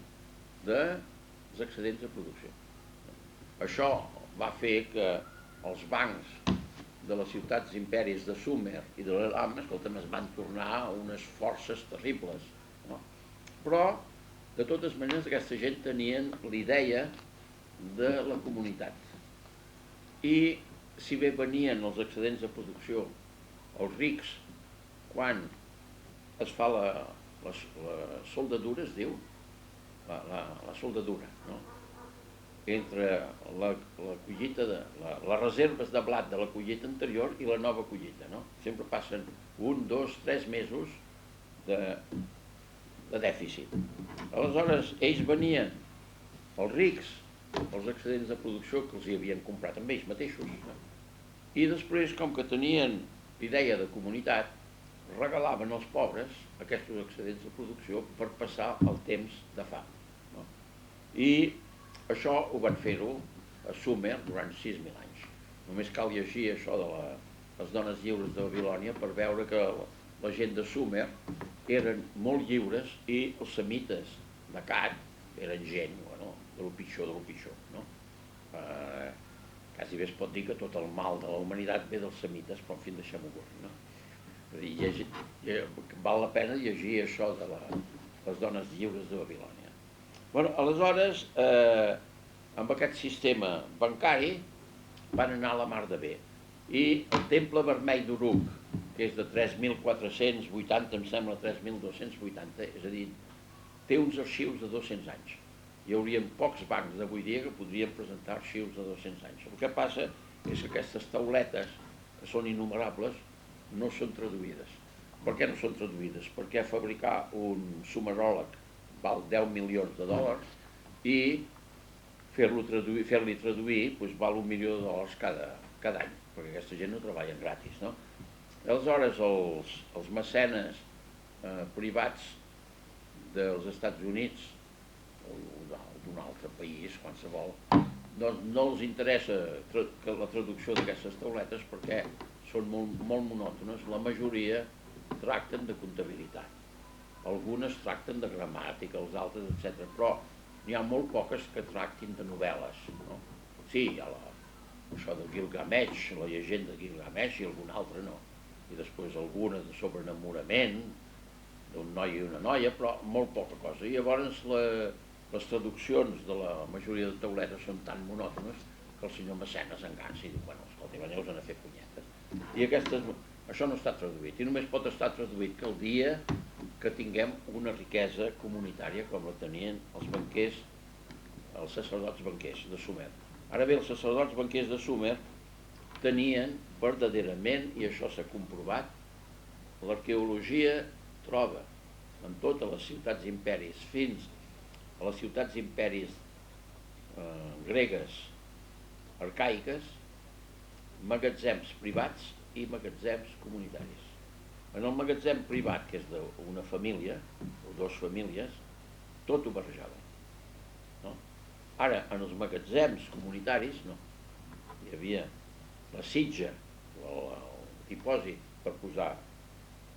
S1: dels excedents de producció. Això va fer que els bancs de les ciutats imperis de Sumer i de l'Elam, escolta'm, es van tornar unes forces terribles, no? Però, de totes maneres, aquesta gent tenien l'idea de la comunitat. I si bé venien els excedents de producció, els rics, quan es fa la soldadura, es diu, la soldadura, no? Entre la collita les reserves de blat de la collita anterior i la nova collita, no? Sempre passen 1, 2, 3 mesos de dèficit. Aleshores, ells venien, els rics, els excedents de producció que els hi havien comprat amb ells mateixos, no? I després, com que tenien l'idea de comunitat, regalaven als pobres aquests excedents de producció per passar el temps de fam, no? I això ho van fer-ho a Sumer durant 6.000 anys. Només cal llegir això de les dones lliures de Babilònia per veure que la gent de Sumer eren molt lliures i els semites d'Accad eren gent, bueno, de lo pitjor, no? Quasi bé es pot dir que tot el mal de la humanitat ve dels semites, però en fi, deixem-ho córrer, no? Val la pena llegir això de les dones lliures de Babilònia. Bueno, aleshores, amb aquest sistema bancari van anar a la mar de bé. I el temple vermell d'Uruk, que és de 3.480, em sembla 3.280, és a dir, té uns arxius de 200 anys. Hi haurien pocs bancs d'avui dia que podrien presentar arxius de 200 anys. El que passa és que aquestes tauletes, que són innumerables, no són traduïdes. Per què no són traduïdes? Perquè fabricar un sumeròleg val 10 milions de dòlars i fer-li traduir doncs val $1 milió cada any, perquè aquesta gent no treballa gratis, no? Aleshores, els mecenes privats dels Estats Units o d'un altre país, qualsevol, doncs no els interessa la traducció d'aquestes tauletes perquè són molt monòtones. La majoria tracten de comptabilitat. Algunes tracten de gramàtica, els altres, etc. Però n'hi ha molt poques que tractin de novel·les, no? Sí, hi ha això de Gilgamesh, la llegenda de Gilgamesh, i alguna altra no. I després alguna de sobre enamorament d'un noi i una noia, però molt poca cosa. I llavors les traduccions de la majoria de tauletes són tan monòtones que el senyor Mecenes engança i diu, bueno, escolta, aneu a fer punyetes. I això no està traduït, i només pot estar traduït que el dia que tinguem una riquesa comunitària com la tenien els banquers, els sacerdots banquers de Sumer. Ara bé, els sacerdots banquers de Sumer tenien verdaderament, i això s'ha comprovat, l'arqueologia troba en totes les ciutats imperis, fins a les ciutats imperis gregues arcaiques, magatzems privats i magatzems comunitaris. En el magatzem privat, que és d'una família o dues famílies, tot ho barrejaven, no? Ara, en els magatzems comunitaris, no. Hi havia la sitja, el dipòsit per posar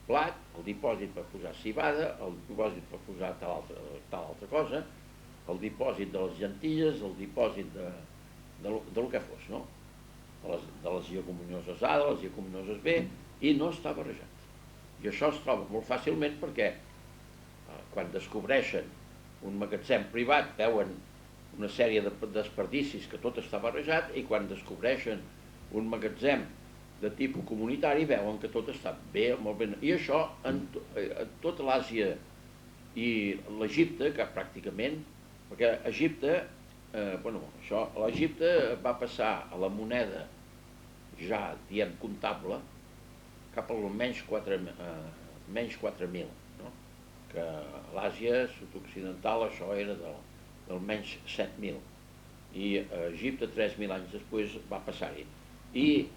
S1: blat, el dipòsit per posar civada, el dipòsit per posar tal altra cosa, el dipòsit de les llentilles, el dipòsit del que fos, no? De les lleguminoses A, de les lleguminoses B, i no està barrejat. I això es troba molt fàcilment perquè quan descobreixen un magatzem privat veuen una sèrie de desperdicis que tot està barrejat, i quan descobreixen un magatzem de tipus comunitari veuen que tot està bé, molt bé. I això en tota l'Àsia i l'Egipte, que pràcticament, perquè Egipte, l'Egipte va passar a la moneda ja, diem, comptable, cap al menys 4.000, no? Que l'Àsia sud-occidental això era del menys 7.000, i a Egipte 3.000 anys després va passar-hi. I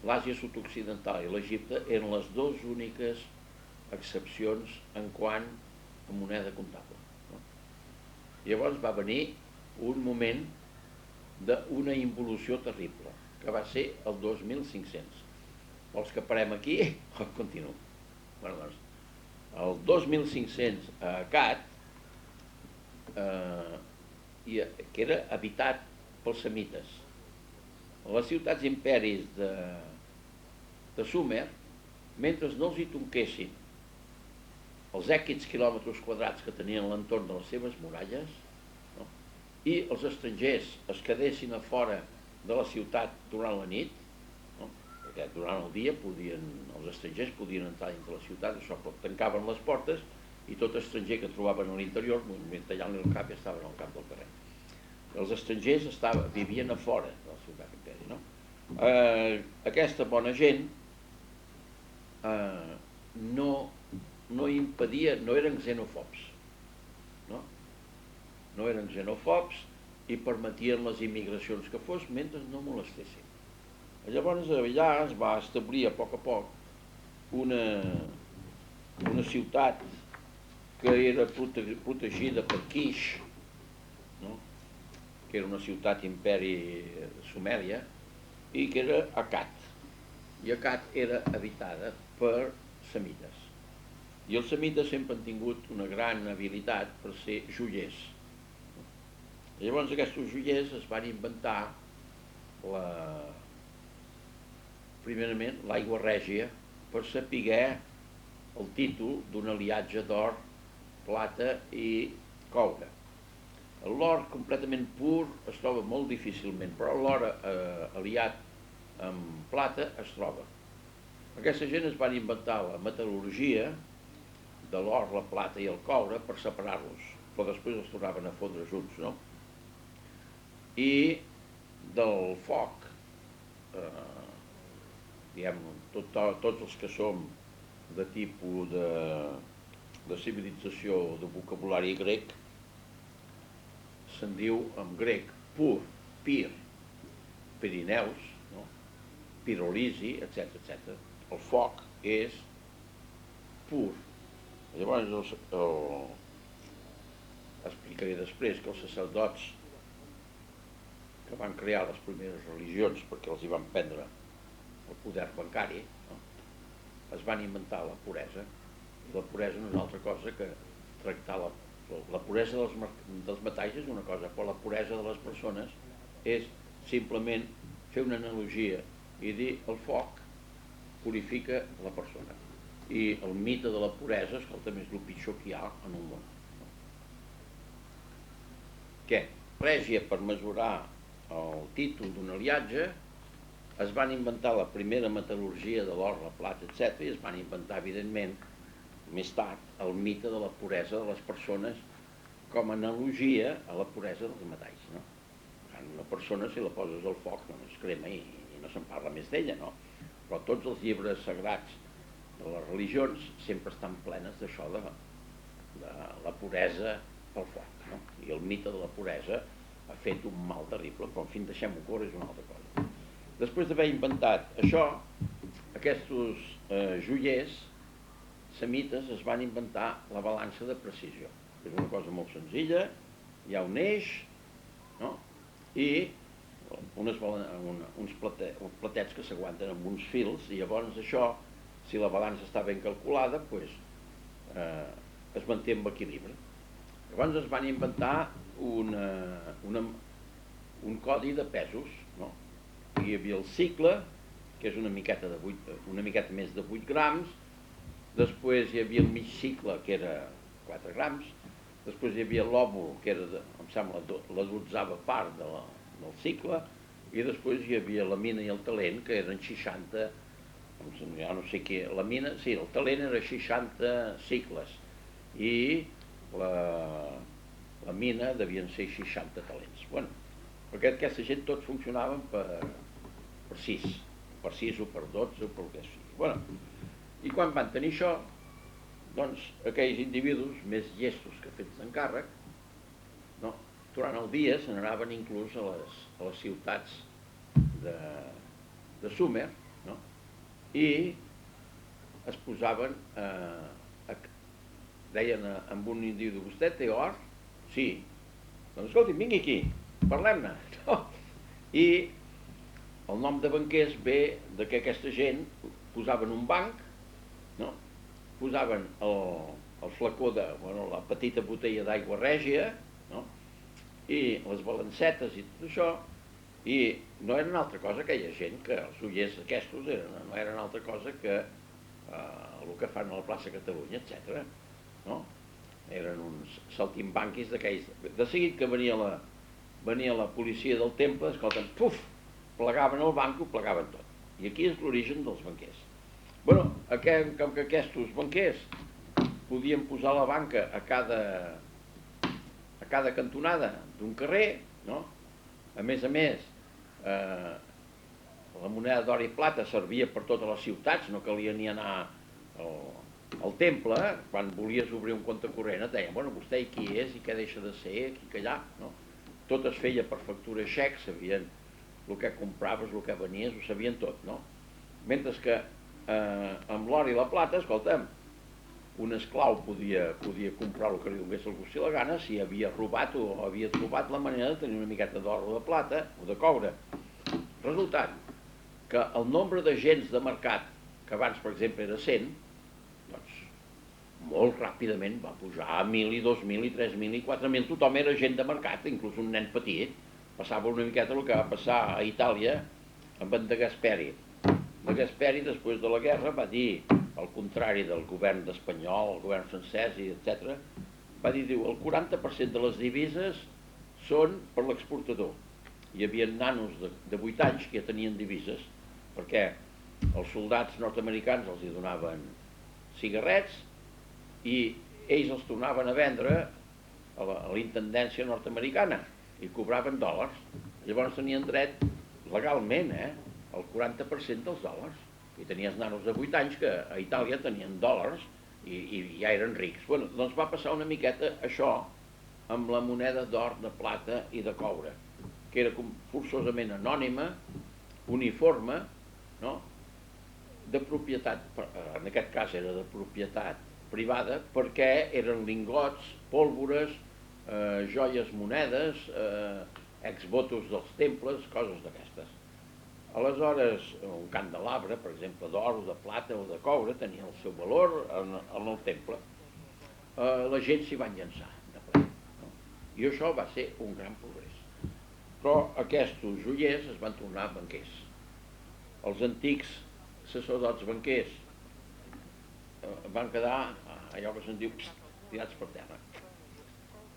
S1: l'Àsia sud-occidental i l'Egipte eren les dues úniques excepcions en quant a moneda comptable, no? Llavors va venir un moment d'una involució terrible, que va ser el 2500. Vols que parem aquí o continuo? Bueno, doncs, el 2500 a Accad, que era habitat pels semites, les ciutats imperis de Sumer, mentre no els hi tonquessin els èquids quilòmetres quadrats que tenien a l'entorn de les seves muralles, no? I els estrangers es quedessin a fora de la ciutat durant la nit, no? Perquè durant el dia els estrangers podien entrar dins de la ciutat, això, però tancaven les portes i tot estranger que trobaven a l'interior, tallant-li el cap, ja estaven al cap del carrer. Els estrangers vivien a fora de la ciutat imperi, no? Aquesta bona gent no impedia, no eren xenofobs, no? No eren xenofobs i permetien les immigracions que fos mentre no molestessin. Llavors allà es va establir a poc una ciutat que era protegida per Kish, no? Que era una ciutat imperi Sumèria, i que era Akkad. I Akkad era habitada per semites. I els semites sempre han tingut una gran habilitat per ser joiers. Llavors aquests joiers es van inventar primerament l'aigua règia per saber el títol d'un aliatge d'or, plata i coure. L'or completament pur es troba molt difícilment, però l'or aliat amb plata es troba. Aquesta gent es van inventar la metal·lurgia de l'or, la plata i el coure per separar-los, però després els tornaven a fondre junts, no? I del foc, diguem, tots els que som de tipus de civilització, de vocabulari grec, se'n diu en grec pur, pir, Pirineus, no? Pirolisi, etc. El foc és pur. Llavors explicaré després que els sacerdots que van crear les primeres religions perquè els hi van prendre el poder bancari, no? Es van inventar la puresa. I la puresa no és altra cosa que tractar la puresa dels metalls és una cosa, però la puresa de les persones és simplement fer una analogia i dir el foc purifica la persona. I el mite de la puresa, escolta'm, és el pitjor que hi ha en un món. Què? Règia per mesurar el títol d'un aliatge, es van inventar la primera metal·lurgia de l'or, la plata, etc. I es van inventar, evidentment, més tard, el mite de la puresa de les persones com a analogia a la puresa dels metalls, no? Una persona, si la poses al foc, no es crema i no se'n parla més d'ella, no? Però tots els llibres sagrats de les religions sempre estan plenes d'això, de la puresa pel foc, no? I el mite de la puresa ha fet un mal terrible, però en fi, deixem-ho córrer, és una altra cosa. Després d'haver inventat això, aquests joiers semites es van inventar la balança de precisió. És una cosa molt senzilla, hi ha un eix, no? I uns platets que s'aguanten amb uns fils, i llavors això, si la balança està ben calculada, es manté en equilibri. Llavors es van inventar un codi de pesos, no? Hi havia el cicle, que és una miqueta més de 8 grams, després hi havia el mig cicle, que era 4 grams, després hi havia l'òvul, que era, em sembla, la 12ª part del cicle, i després hi havia la mina i el talent, que eren 60, ja no sé què, la mina, sí, el talent era 60 cicles, i la mina devien ser 60 talents. Bueno, perquè aquesta gent tots funcionaven per 6 o per 12 o per el que sigui. Bueno, i quan van tenir això, doncs aquells individus més llestos que fets d'encàrrec, no? Durant el dia se n'anaven inclús a les ciutats de Sumer, no? I es posaven, deien amb un individu, vostè té or? Sí. Doncs escolti, vingui aquí, parlem-ne. I el nom de banquers ve que aquesta gent posaven un banc, no? Posaven el flacó la petita botella d'aigua règia, no? I les balancetes i tot això, I no eren altra cosa aquella gent, que els ullers aquests no eren altra cosa que el que fan a la plaça Catalunya, etc. No? Eren uns saltimbanquis d'aquells. De seguit que venia la policia del temple, escolten, puf, plegaven el banco, plegaven tot. I aquí és l'origen dels banquers. Bueno, com que aquests banquers podien posar la banca a cada cantonada d'un carrer, no? A més, la moneda d'or i plata servia per totes les ciutats, no calia ni anar al temple. Quan volies obrir un compte corrent et deien, bueno, vostè qui és i què deixa de ser, aquí que allà, no? Tot es feia per factura xec, sabien el que compraves, el que venies, ho sabien tot, no? Mentre que amb l'or i la plata, escolta'm, un esclau podia comprar el que li donés el gust i la gana si havia robat o havia trobat la manera de tenir una miqueta d'or o de plata o de coure. Resultat, que el nombre d'agents de mercat, que abans, per exemple, era 100, doncs molt ràpidament va pujar a 1.000 i 2.000 i 3.000 i 4.000. Tothom era agent de mercat, inclús un nen petit. Passava una miqueta el que va passar a Itàlia amb en De Gasperi. De Gasperi, després de la guerra, va dir, al contrari del govern espanyol, el govern francès, etc., va dir, el 40% de les divises són per l'exportador. Hi havia nanos de 8 anys que ja tenien divises, perquè els soldats nord-americans els hi donaven cigarrets i ells els tornaven a vendre a la intendència nord-americana i cobraven dòlars. Llavors tenien dret, legalment, el 40% dels dòlars. I tenies nanos de 8 anys que a Itàlia tenien dòlars i ja eren rics. Bueno, doncs va passar una miqueta això amb la moneda d'or, de plata i de coure, que era forçosament anònima, uniforme, no? De propietat, en aquest cas era de propietat privada, perquè eren lingots, pólvores, joies, monedes, exvotos dels temples, coses d'aquestes. Aleshores, un candelabre, per exemple, d'or o de plata o de coure, tenia el seu valor en el temple. La gent s'hi van llançar de ple, no? I això va ser un gran progrés. Però aquests joiers es van tornar banquers. Els antics sacerdots banquers van quedar, allò que se'n diu, tirats per terra.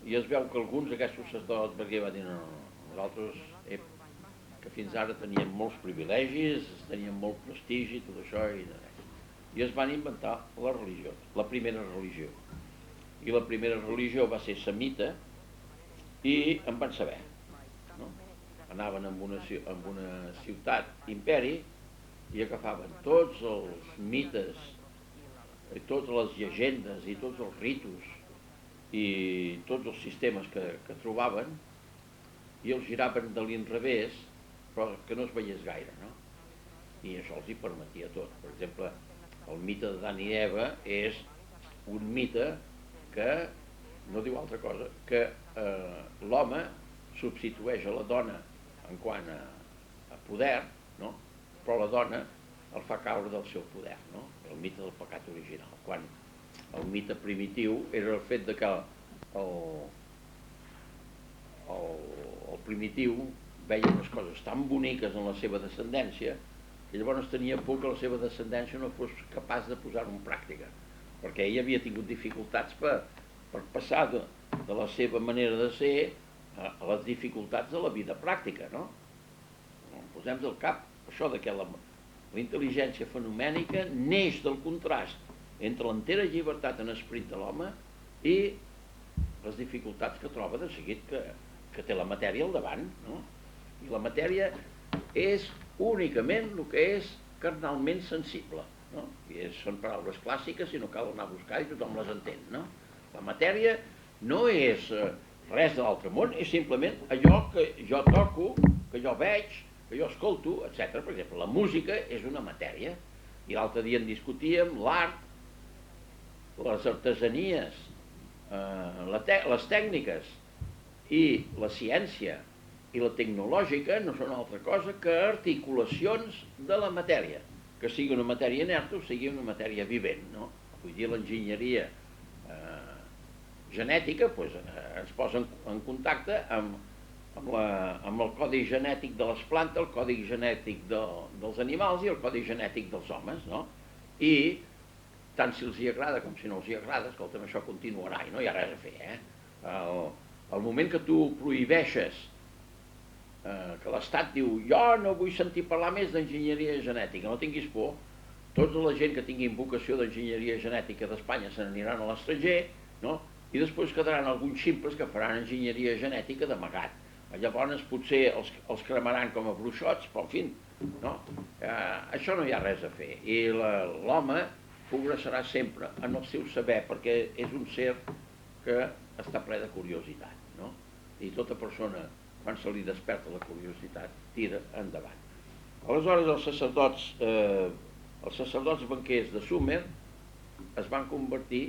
S1: I es veu que alguns d'aquests sacerdots banquers van dir, no, nosaltres que fins ara tenien molts privilegis, tenien molt prestigi, tot això, i es van inventar la religió, la primera religió. I la primera religió va ser semita i en van saber. No? Anaven en una ciutat, imperi, i agafaven tots els mites, i totes les llegendes, i tots els ritus, i tots els sistemes que trobaven, i els giraven de l'inrevés, però que no es veiés gaire, no? I això els hi permetia tot. Per exemple, el mite d'Adam i Eva és un mite que no diu altra cosa que l'home substitueix a la dona en quant a poder, no? Però la dona el fa caure del seu poder, no? El mite del pecat original. Quan el mite primitiu era el fet de que el primitiu veia unes coses tan boniques en la seva descendència que llavors tenia por que la seva descendència no fos capaç de posar-ho en pràctica, perquè ell havia tingut dificultats per passar de la seva manera de ser a les dificultats de la vida pràctica, no? Posem al cap això de que la intel·ligència fenomènica neix del contrast entre l'entera llibertat en esperit de l'home i les dificultats que troba de seguit que té la matèria al davant, no? I la matèria és únicament el que és carnalment sensible, no? I són paraules clàssiques i no cal anar a buscar i tothom les entén, no? La matèria no és res de l'altre món, és simplement allò que jo toco, que jo veig, que jo escolto, etc. Per exemple, la música és una matèria. I l'altre dia en discutíem l'art, les artesanies, les tècniques i la ciència i la tecnològica no són altra cosa que articulacions de la matèria, que sigui una matèria inert o sigui una matèria vivent, no? Vull dir, l'enginyeria genètica ens posa en contacte amb amb el codi genètic de les plantes, el codi genètic dels animals i el codi genètic dels homes, no? I tant si els hi agrada com si no els hi agrada, escolta'm, això continuarà i no hi ha res a fer, el moment que tu prohibeixes que l'Estat diu jo no vull sentir parlar més d'enginyeria genètica, no tinguis por, tota la gent que tingui vocació d'enginyeria genètica d'Espanya se n'aniran a l'estranger, no? I després quedaran alguns ximples que faran enginyeria genètica d'amagat. Llavors potser els cremaran com a bruixots, però en fi, no? Això no hi ha res a fer. I l'home progressarà sempre en el seu saber, perquè és un ser que està ple de curiositat, no? I tota persona, quan se li desperta la curiositat, tira endavant. Aleshores, els sacerdots banquers de Sumer es van convertir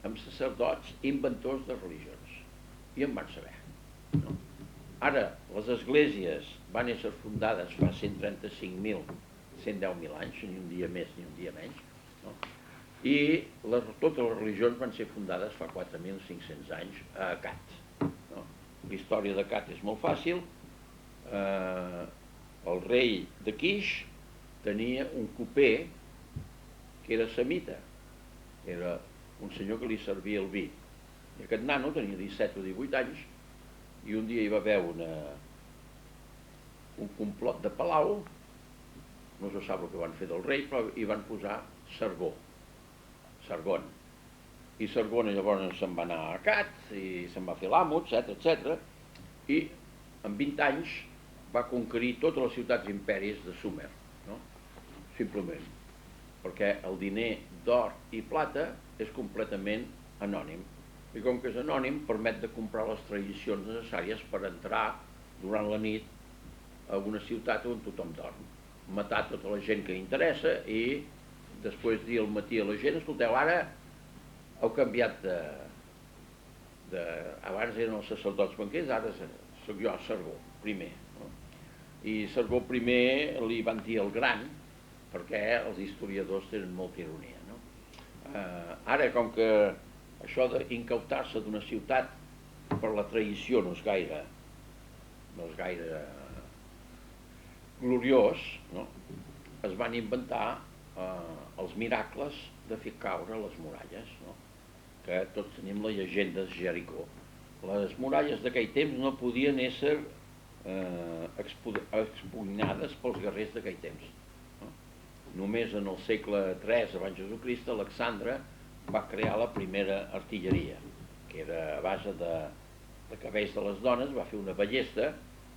S1: en sacerdots inventors de religions, i en van saber, no? Ara, les esglésies van ser fundades fa 135.000 anys, ni un dia més ni un dia menys, no? I totes les religions van ser fundades fa 4.500 anys a Akkad, no? La història d'Akkad és molt fàcil. El rei de Kish tenia un coper que era semita, era un senyor que li servia el vi, i aquest nano tenia 17 o 18 anys i un dia hi va haver un complot de palau, no se sap el que van fer del rei, però hi van posar Sargó, Sargon, i Sargon llavors se'n va anar a Akkad i se'n va fer l'amo, etc. I en 20 anys va conquerir totes les ciutats imperis de Sumer, no? Simplement perquè el diner d'or i plata és completament anònim, i com que és anònim permet de comprar les tradicions necessàries per entrar durant la nit a una ciutat on tothom dorm, matar tota la gent que interessa i després dir al matí a la gent, escolteu, ara heu canviat abans eren els sacerdots banquers, ara soc jo, Sargó, primer, no? I Sargó primer li van dir el gran, perquè els historiadors tenen molta ironia, no? Ara, com que això d'incautar-se d'una ciutat per la traïció no és gaire gloriós, no? Es van inventar els miracles de fer caure les muralles, no? Que tots tenim la llegenda de Jericó. Les muralles d'aquell temps no podien ésser expugnades pels guerrers d'aquell temps, no? Només en el segle III abans de Jesucrist Alexandre va crear la primera artilleria, que era a base de cabells de les dones, va fer una ballesta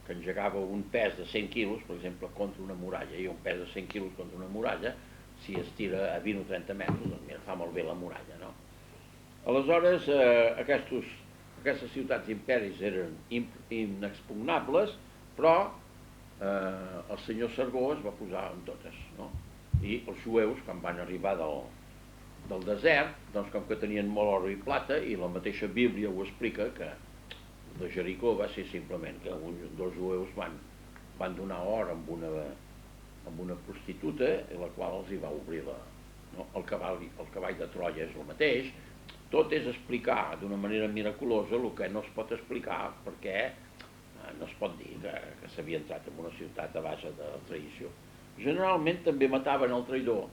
S1: que engegava un pes de 100 quilos, per exemple, contra una muralla, i un pes de 100 quilos contra una muralla, si es tira a 20 o 30 metres, doncs mira, fa molt bé la muralla, no? Aleshores, aquestes ciutats imperis eren inexpugnables, però el senyor Sargó es va posar en totes, no? I els jueus, quan van arribar del desert, doncs com que tenien molt or i plata, i la mateixa Bíblia ho explica, que de Jericó va ser simplement que dos jueus van donar or amb una prostituta, la qual els hi va obrir el cavall de Troia és el mateix. Tot és explicar d'una manera miraculosa el que no es pot explicar, perquè no es pot dir que s'havia entrat en una ciutat a base de traïció. Generalment també mataven el traïdor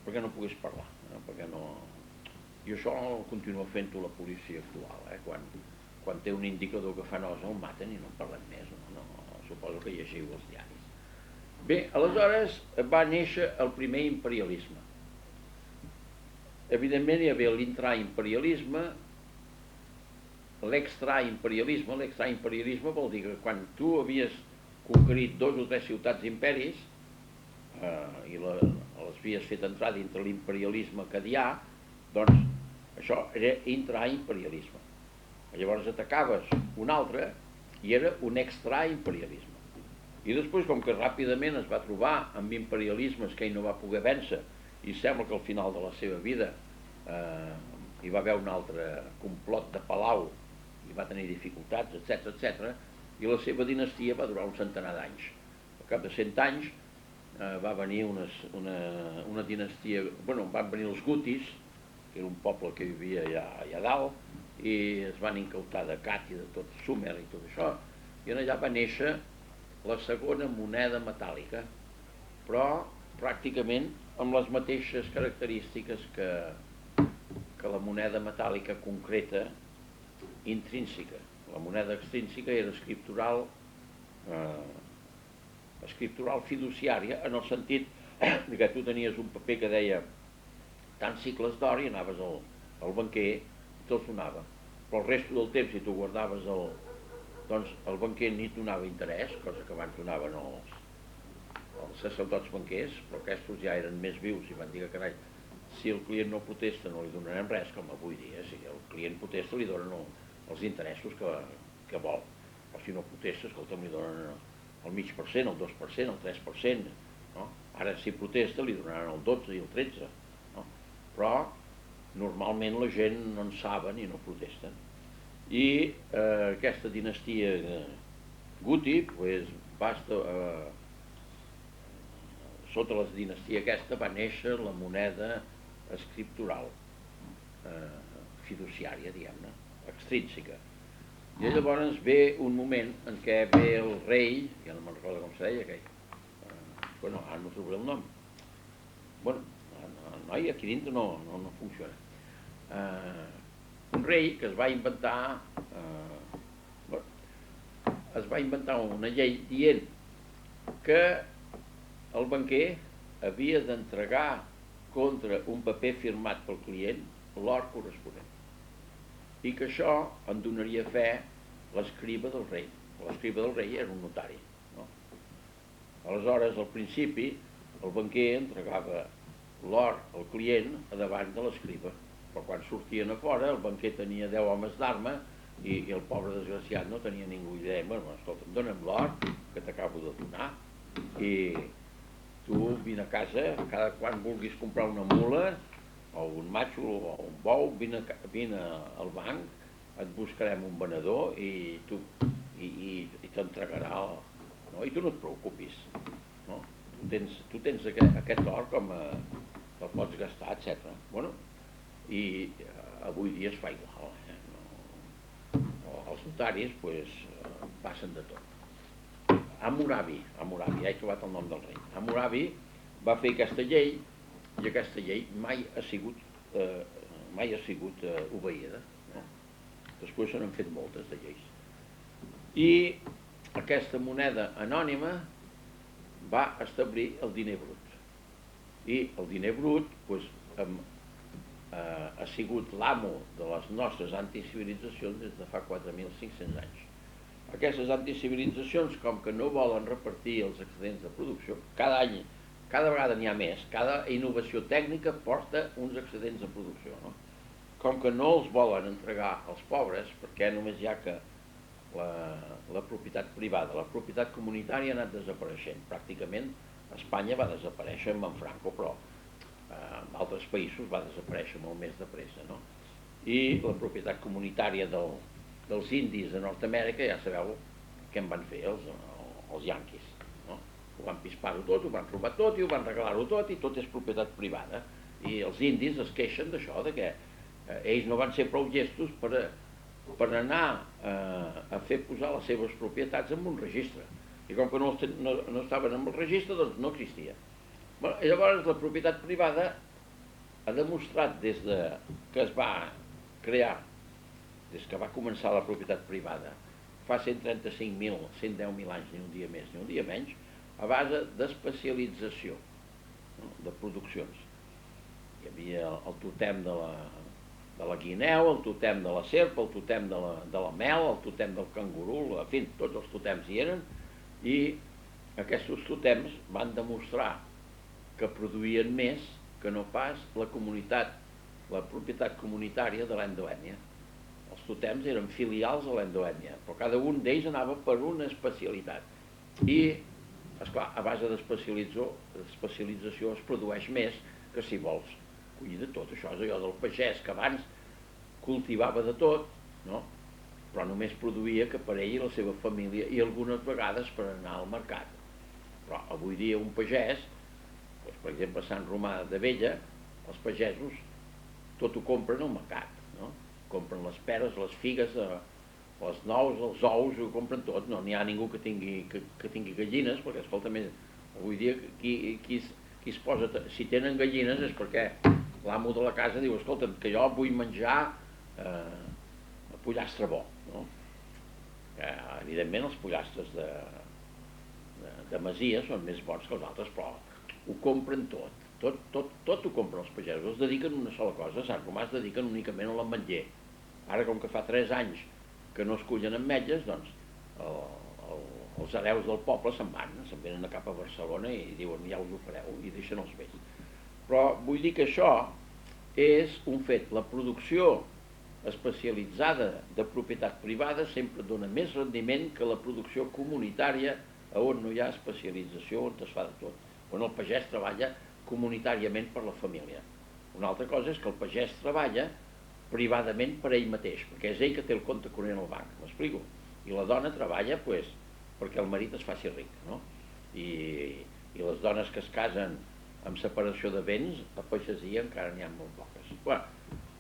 S1: perquè no pogués parlar, perquè no... I això continua fent-ho la policia actual, quan té un indicador que fa nosa el maten i no en parlen més, suposo que llegiu els diaris. Bé, aleshores va néixer el primer imperialisme. Evidentment hi havia l'intraimperialisme, l'extraimperialisme. L'extraimperialisme vol dir que quan tu havies conquerit 2 o 3 ciutats imperis i les havies fet entrar dintre l'imperialisme acadià, doncs això era intraimperialisme. Llavors atacaves un altre i era un extraimperialisme. I després, com que ràpidament es va trobar amb imperialismes que ell no va poder vèncer, i sembla que al final de la seva vida hi va haver un altre complot de palau i va tenir dificultats, etc., i la seva dinastia va durar un centenar d'anys. Al cap de 100 anys va venir una dinastia, van venir els gutis, que era un poble que vivia allà dalt, i es van incautar d'Akkad i de tot Sumer i tot això, i allà va néixer la segona moneda metàl·lica, però pràcticament amb les mateixes característiques que la moneda metàl·lica concreta intrínseca. La moneda extrínseca era escriptural fiduciària, en el sentit que tu tenies un paper que deia tants cicles d'or i anaves al banquer i te'l donava, però el resto del temps, si tu guardaves doncs el banquer ni et donava interès, cosa que abans donaven els sacerdots banquers, però aquests ja eren més vius i van dir que, carai, si el client no protesta no li donarem res, com avui dia. Si el client protesta li donen els interessos que vol, o si no protesta, escolta'm, li donen el mig per cent, el 2%, el 3%, no? Ara si protesta li donaran el 12 i el 13%, no? Però normalment la gent no en saben i no protesten. I aquesta dinastia Guti pues, sota la dinastia aquesta va néixer la moneda escriptural fiduciària, diguem-ne, extrínseca. I llavors ve un moment en què ve el rei, ja no me'n recordo com se deia aquell, bueno, ara no trobaré el nom, bueno, noi aquí dintre no funciona, un rei que es va inventar una llei dient que el banquer havia d'entregar contra un paper firmat pel client l'or corresponent i que això en donaria fe l'escriba del rei. L'escriba del rei era un notari, no? Aleshores, al principi, el banquer entregava l'or al client a davant de l'escriba, però quan sortien a fora el banquer tenia 10 homes d'arma i el pobre desgraciat no tenia ningú idea. Bueno, escolta'm, dona'm l'or que t'acabo de donar i tu vine a casa, cada quan vulguis comprar una mula o un matxo o un bou, vine al banc, et buscarem un venedor i t'entregarà, no? I tu no et preocupis, no? Tu tens aquest or com el pots gastar, etc. Bueno, i avui dia es fa igual, els notaris pues, passen de tot. Hammurabi, ja he trobat el nom del rei. Hammurabi va fer aquesta llei i aquesta llei mai ha sigut obeïda, no? Després se n'han fet moltes de lleis. I aquesta moneda anònima va establir el diner brut. I el diner brut pues, ha sigut l'amo de les nostres anticivilitzacions des de fa 4.500 anys. Aquestes anticivilitzacions, com que no volen repartir els excedents de producció, cada any, cada vegada n'hi ha més, cada innovació tècnica porta uns excedents de producció, no? Com que no els volen entregar als pobres, perquè només hi ha que la propietat privada, la propietat comunitària ha anat desapareixent. Pràcticament Espanya va desaparèixer amb Franco, però en altres països va desaparèixer molt més de pressa, no? I la propietat comunitària dels indis de Nord-Amèrica, ja sabeu què en van fer els yanquis, no? Ho van pispar-ho tot, ho van robar tot i ho van regalar-ho tot i tot és propietat privada. I els indis es queixen d'això, que ells no van ser prou llestos per anar a fer posar les seves propietats en un registre. I com que no estaven en el registre, doncs no existia. Bueno, i llavors la propietat privada ha demostrat des que es va crear, des que va començar la propietat privada, fa 135.000, 110.000 anys, ni un dia més ni un dia menys, a base d'especialització, no? De produccions. Hi havia el totem de la guineu, el totem de la serp, el totem de la mel, el totem del canguru, en fi, tots els totems hi eren, i aquests totems van demostrar que produïen més que no pas la propietat comunitària de l'endoèmia. Els totems eren filials a l'endoèmia, però cada un d'ells anava per una especialitat. I, esclar, a base d'especialització es produeix més que si vols collir de tot. Això és allò del pagès que abans cultivava de tot, no? Però només produïa que per ell i la seva família i algunes vegades per anar al mercat. Però avui dia un pagès, doncs, per exemple a Sant Romà de Vella, els pagesos tot ho compren al mercat, no? Compren les peres, les figues les nous, els ous, ho compren tot, no n'hi ha ningú que tingui gallines, perquè, escolta, avui dia qui es posa... Si tenen gallines és perquè l'amo de la casa diu, escolta, que jo vull menjar pollastre bo, no? Evidentment els pollastres de masia són més bons que els altres, però ho compren tot. Tot ho compren els pagesos, es dediquen a una sola cosa. A Sant Romà es dediquen únicament a l'ametller. Ara, com que fa 3 anys que no es cullen ametlles, doncs els hereus del poble se'n venen cap a Barcelona i diuen ja us ho fareu, i deixen els vells. Però vull dir que això és un fet. La producció especialitzada de propietat privada sempre dona més rendiment que la producció comunitària, on no hi ha especialització, on es fa de tot, on el pagès treballa comunitàriament per la família. Una altra cosa és que el pagès treballa privadament per ell mateix, perquè és ell que té el compte corrent al banc, m'explico? I la dona treballa perquè el marit es faci ric, no? I les dones que es casen amb separació de béns, a pagesia encara n'hi ha molt poques.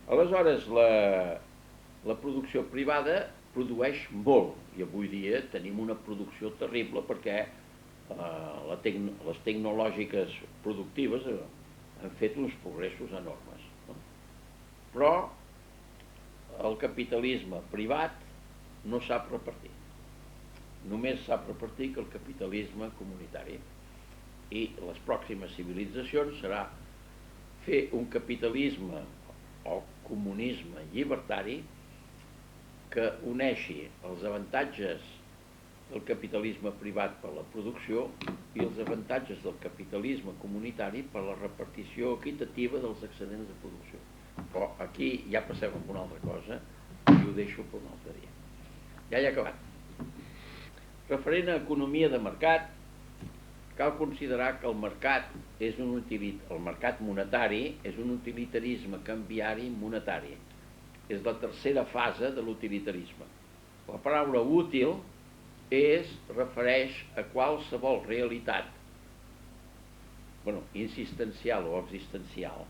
S1: Aleshores, la producció privada produeix molt, i avui dia tenim una producció terrible perquè les tecnològiques productives han fet uns progressos enormes, no? Però el capitalisme privat no sap repartir. Només sap repartir que el capitalisme comunitari. I les pròximes civilitzacions serà fer un capitalisme o comunisme llibertari que uneixi els avantatges del capitalisme privat per la producció i els avantatges del capitalisme comunitari per la repartició equitativa dels excedents de producció. Però aquí ja passem a una altra cosa i ho deixo per un altre dia. Ja he acabat. Referent a economia de mercat, cal considerar que el mercat monetari és un utilitarisme canviari monetari. És la tercera fase de l'utilitarisme. La paraula útil refereix a qualsevol realitat insistencial o existencial,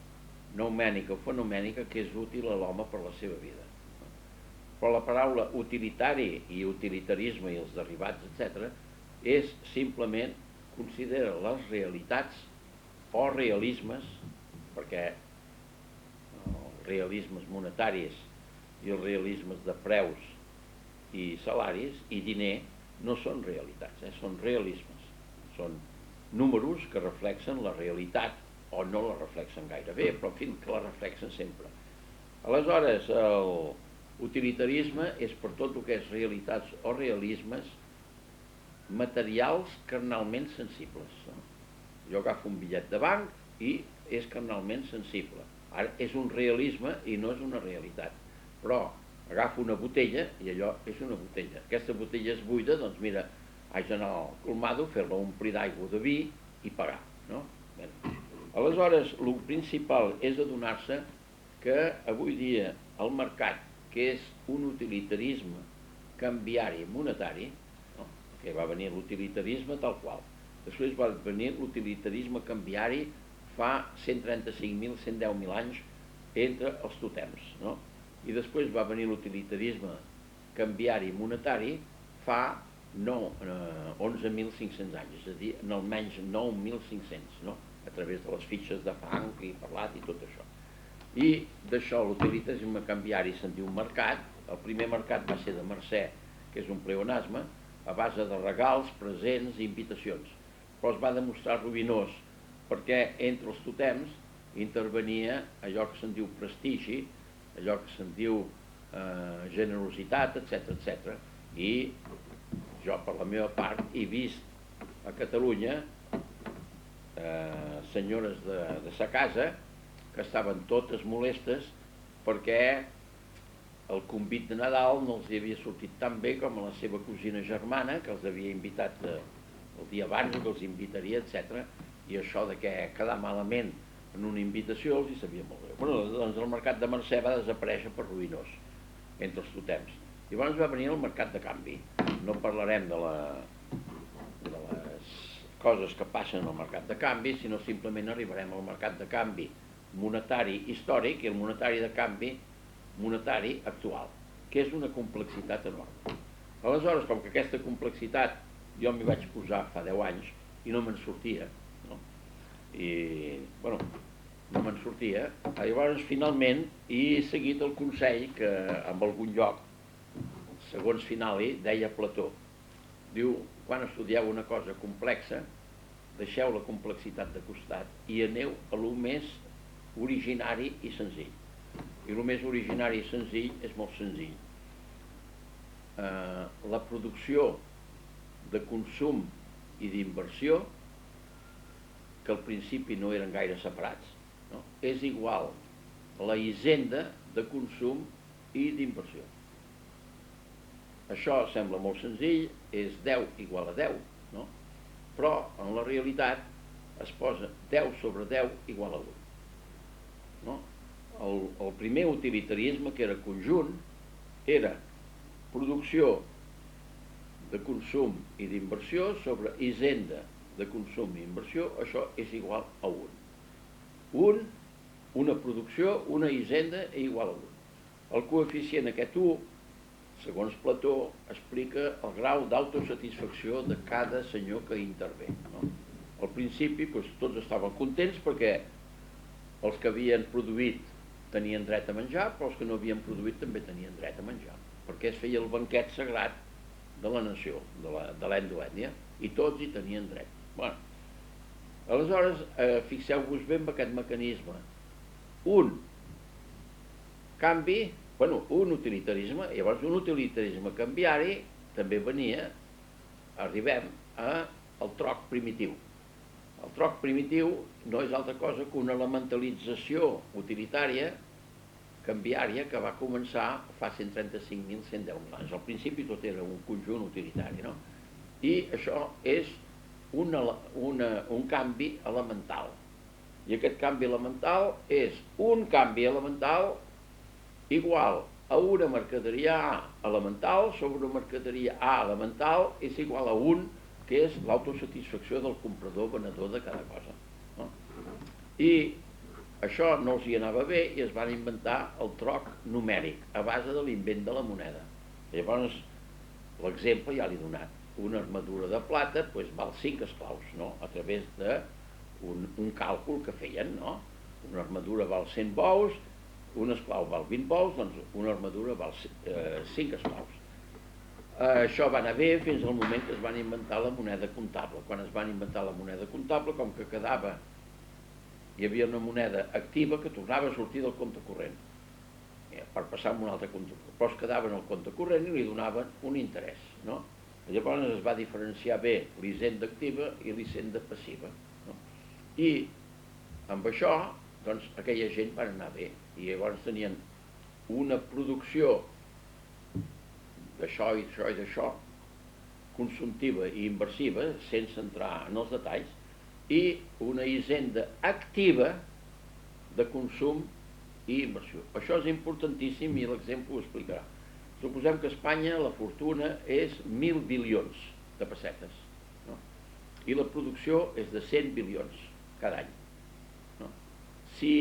S1: noumènica o fenomènica, que és útil a l'home per la seva vida. Però la paraula utilitari i utilitarisme i els derivats, etc., és simplement considera les realitats o realismes, perquè els realismes monetaris i els realismes de preus i salaris i diner no són realitats, són realismes. Són números que reflexen la realitat, o no la reflexen gaire bé, però en fi, que la reflexen sempre. Aleshores, l'utilitarisme és per tot el que és realitats o realismes materials carnalment sensibles. Jo agafo un bitllet de banc i és carnalment sensible. Ara és un realisme i no és una realitat, però agafo una botella i allò és una botella. Aquesta botella és buida, doncs mira, haig d'anar al colmado, fer-la omplir d'aigua de vi i pagar, no? Aleshores, el principal és adonar-se que avui dia el mercat, que és un utilitarisme canviari monetari, no? Que va venir l'utilitarisme tal qual. Després va venir l'utilitarisme canviari fa 135.000, 110.000 anys entre els totems, no? I després va venir l'utilitarisme canviari monetari fa 11.500 anys, és a dir, en almenys 9.500, no? A través de les fitxes de fang que he parlat i tot això. I d'això, l'utilitarisme canviari se'n diu mercat. El primer mercat va ser de Mercè, que és un pleonasme, a base de regals, presents i invitacions. Però es va demostrar ruïnós, perquè entre els totems intervenia allò que se'n diu prestigi, allò que se'n diu generositat, etc. I jo, per la meva part, he vist a Catalunya senyores de sa casa que estaven totes molestes perquè el convit de Nadal no els havia sortit tan bé com a la seva cosina germana, que els havia invitat el dia abans, que els invitaria, etc. I això de que quedar malament en una invitació els hi sabia molt greu. Doncs el mercat de Mercè va desaparèixer per ruïnós entre els totems. Llavors va venir el mercat de canvi. No parlarem de les coses que passen al mercat de canvi, sinó simplement arribarem al mercat de canvi monetari històric i el monetari de canvi monetari actual. que és una complexitat enorme. Aleshores, com que aquesta complexitat jo m'hi vaig posar fa 10 anys i no me'n sortia, no? I, bueno, no me'n sortia, llavors finalment he seguit el consell que en algun lloc, segons Finali, deia Plató. Diu, quan estudieu una cosa complexa, deixeu la complexitat de costat i aneu a lo més originari i senzill. I el més originari i senzill és molt senzill. La producció de consum i d'inversió, que al principi no eren gaire separats, no? És igual a la hisenda de consum i d'inversió. Això sembla molt senzill, és 10 igual a 10, no? Però en la realitat es posa 10 sobre 10 igual a 1. No? El primer utilitarisme, que era conjunt, era producció de consum i d'inversió sobre hisenda de consum i inversió, això és igual a 1. Una producció, una hisenda és igual a 1. El coeficient aquest 1, segons Plató, explica el grau d'autosatisfacció de cada senyor que intervé. No? Al principi tots estaven contents perquè els que havien produït tenien dret a menjar, però els que no havien produït també tenien dret a menjar, perquè es feia el banquet sagrat de la nació, de l'Endolènia, i tots hi tenien dret. Bueno, aleshores, fixeu-vos bé en aquest mecanisme. Un utilitarisme, llavors un utilitarisme canviari també venia, arribem al troc primitiu. El troc primitiu no és altra cosa que una elementalització utilitària canviària que va començar fa 135.110 anys. Al principi tot era un conjunt utilitari, no? I això és un canvi elemental. I aquest canvi elemental és un canvi elemental igual a una mercaderia A elemental sobre una mercaderia A elemental és igual a 1, que és l'autosatisfacció del comprador-venedor de cada cosa. No? I això no els hi anava bé i es van inventar el troc numèric a base de l'invent de la moneda. Llavors, l'exemple ja l'he donat. Una armadura de plata val 5 esclaus, no? A través d'un càlcul que feien. No? Una armadura val 100 bous, un esclau val 20 bous, doncs una armadura val 5 esclaus. Això va anar bé fins al moment que es van inventar la moneda comptable. Quan es van inventar la moneda comptable, com que hi havia una moneda activa que tornava a sortir del compte corrent per passar a un altre compte, però es quedava en el compte corrent i li donaven un interès. No? Llavors es va diferenciar bé l'hisenda activa i l'hisenda passiva. No? I amb això, doncs, aquella gent va anar bé i llavors tenien una producció d'això i d'això i d'això, consumtiva i inversiva, sense entrar en els detalls, i una hisenda activa de consum i inversió. Això és importantíssim i l'exemple ho explicarà. Suposem que a Espanya la fortuna és 1.000 bilions de pessetes, no? I la producció és de 100 bilions cada any. No? Si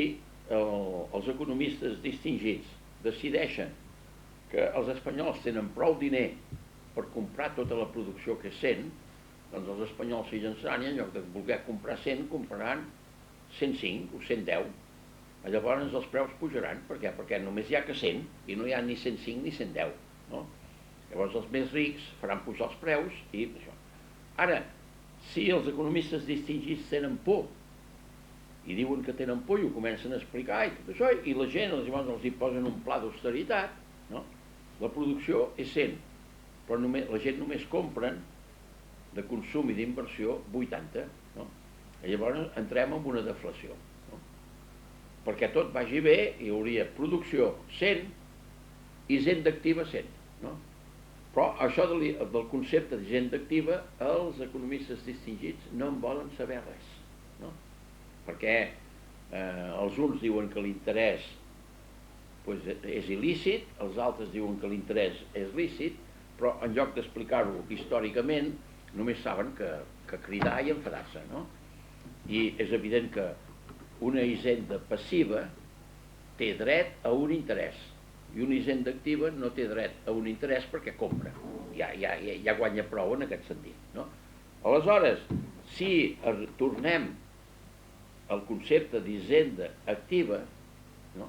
S1: els economistes distingits decideixen que els espanyols tenen prou diner per comprar tota la producció que és 100, doncs els espanyols s'hi llançaran i en lloc de voler comprar 100, compraran 105 o 110. Llavors els preus pujaran. Per què? Perquè només hi ha que 100 i no hi ha ni 105 ni 110. No? Llavors els més rics faran pujar els preus i això. Ara, si els economistes distingits tenen por i diuen que tenen por i ho comencen a explicar i tot això, i la gent llavors els hi posen un pla d'austeritat, no? La producció és 100, però la gent només compren de consum i d'inversió 80. No? I llavors entrem en una deflació. No? Perquè tot vagi bé, hi hauria producció 100, hisenda activa 100. No? Però això del concepte d'hisenda activa, els economistes distingits no en volen saber res. No? Perquè els uns diuen que l'interès és il·lícit, els altres diuen que l'interès és lícit, però en lloc d'explicar-ho històricament només saben que cridar i enfadar-se. No? I és evident que una hisenda passiva té dret a un interès. I una hisenda activa no té dret a un interès perquè compra. Ja guanya prou en aquest sentit. No? Aleshores, si tornem al concepte d'hisenda activa, no?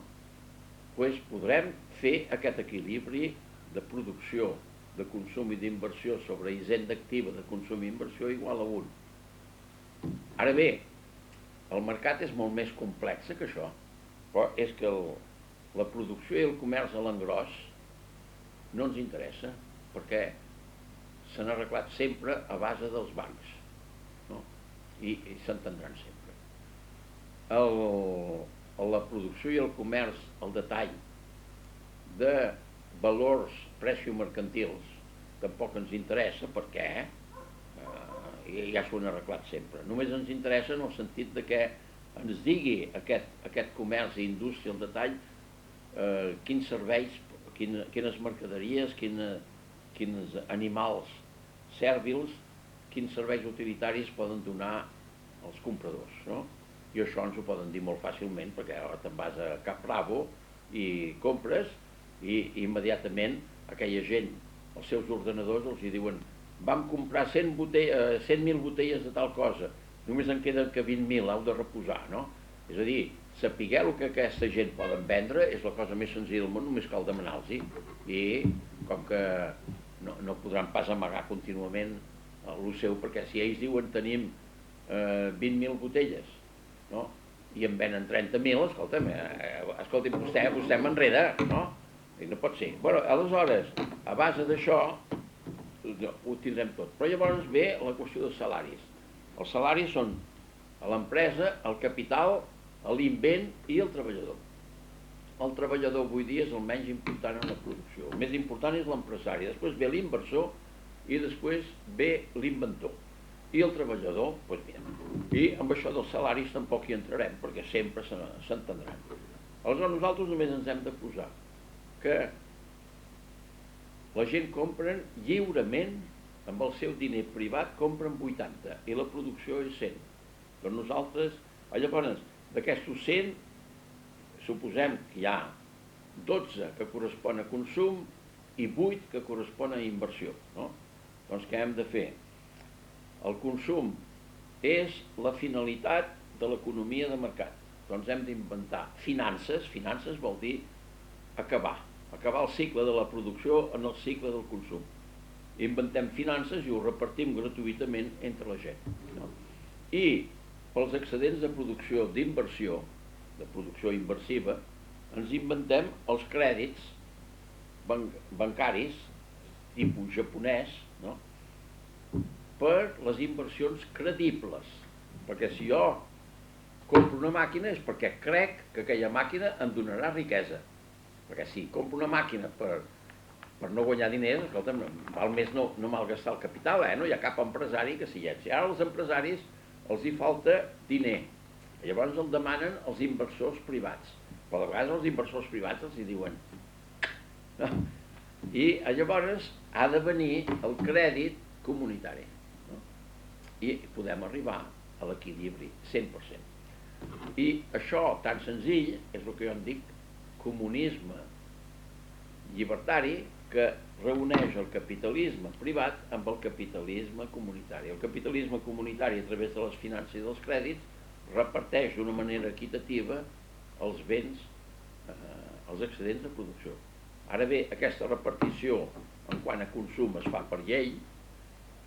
S1: Pues podrem fer aquest equilibri de producció, de consum i d'inversió sobre hisenda activa de consum i inversió igual a 1. Ara bé, el mercat és molt més complex que això, però és que la producció i el comerç a l'engròs no ens interessa, perquè s'han arreglat sempre a base dels bancs, no? I s'entendran sempre. La producció i el comerç al detall de valors precio-mercantils tampoc ens interessa perquè ja s'ho han arreglat sempre. Només ens interessa en el sentit de que ens digui aquest comerç i indústria al detall quins serveis, quines mercaderies, quins animals sèrbils, quins serveis utilitaris poden donar als compradors, no? I això ens ho poden dir molt fàcilment perquè ara te'n vas a Cap Bravo i compres i immediatament aquella gent, els seus ordenadors els hi diuen vam comprar 100.000 botelles de tal cosa, només en queden que 20.000, heu de reposar, no? És a dir, sapigueu el que aquesta gent poden vendre és la cosa més senzilla del món, només cal demanar-los-hi. I com que no podran pas amagar contínuament el seu, perquè si ells diuen tenim 20.000 botelles, no? I en venen 30.000, escolti'm, vostè m'enreda, no? I no pot ser. Bueno, aleshores, a base d'això, ho tindrem tot. Però llavors ve la qüestió dels salaris. Els salaris són a l'empresa, el capital, l'invent i el treballador. El treballador avui dia és el menys important en la producció. El més important és l'empresari, després ve l'inversor i després ve l'inventor. I el treballador, doncs mira, i amb això dels salaris tampoc hi entrarem, perquè sempre s'entendran. Aleshores nosaltres només ens hem de posar que la gent compra lliurement, amb el seu diner privat, compren 80 i la producció és 100. Doncs nosaltres, llavors, d'aquestos 100, suposem que hi ha 12 que correspon a consum i 8 que correspon a inversió, no? Doncs què hem de fer? El consum és la finalitat de l'economia de mercat. Doncs hem d'inventar finances. Finances vol dir acabar el cicle de la producció en el cicle del consum. Inventem finances i ho repartim gratuïtament entre la gent, no? I pels excedents de producció d'inversió, de producció inversiva, ens inventem els crèdits bancaris tipus japonès, no? Per les inversions credibles, perquè si jo compro una màquina és perquè crec que aquella màquina em donarà riquesa, perquè si compro una màquina per no guanyar diners, escolta'm, val més no malgastar el capital, no hi ha cap empresari que s'hi llenci. Ara als empresaris els hi falta diner, llavors el demanen els inversors privats, però de vegades els inversors privats els hi diuen no. I llavors ha de venir el crèdit comunitari, no? I podem arribar a l'equilibri 100%. I això tan senzill és el que jo en dic comunisme llibertari, que reuneix el capitalisme privat amb el capitalisme comunitari. El capitalisme comunitari, a través de les finances i dels crèdits, reparteix d'una manera equitativa els béns, els excedents de producció. Ara bé, aquesta repartició en quant a consum es fa per llei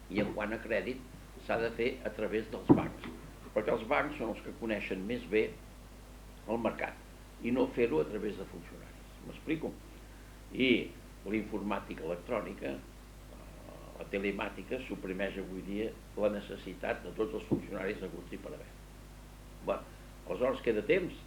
S1: i en quant a crèdit s'ha de fer a través dels bancs, perquè els bancs són els que coneixen més bé el mercat i no fer-ho a través de funcionaris. M'explico? I l'informàtica electrònica, la telemàtica, suprimeix avui dia la necessitat de tots els funcionaris haguts i per haver. Bé, aleshores queda temps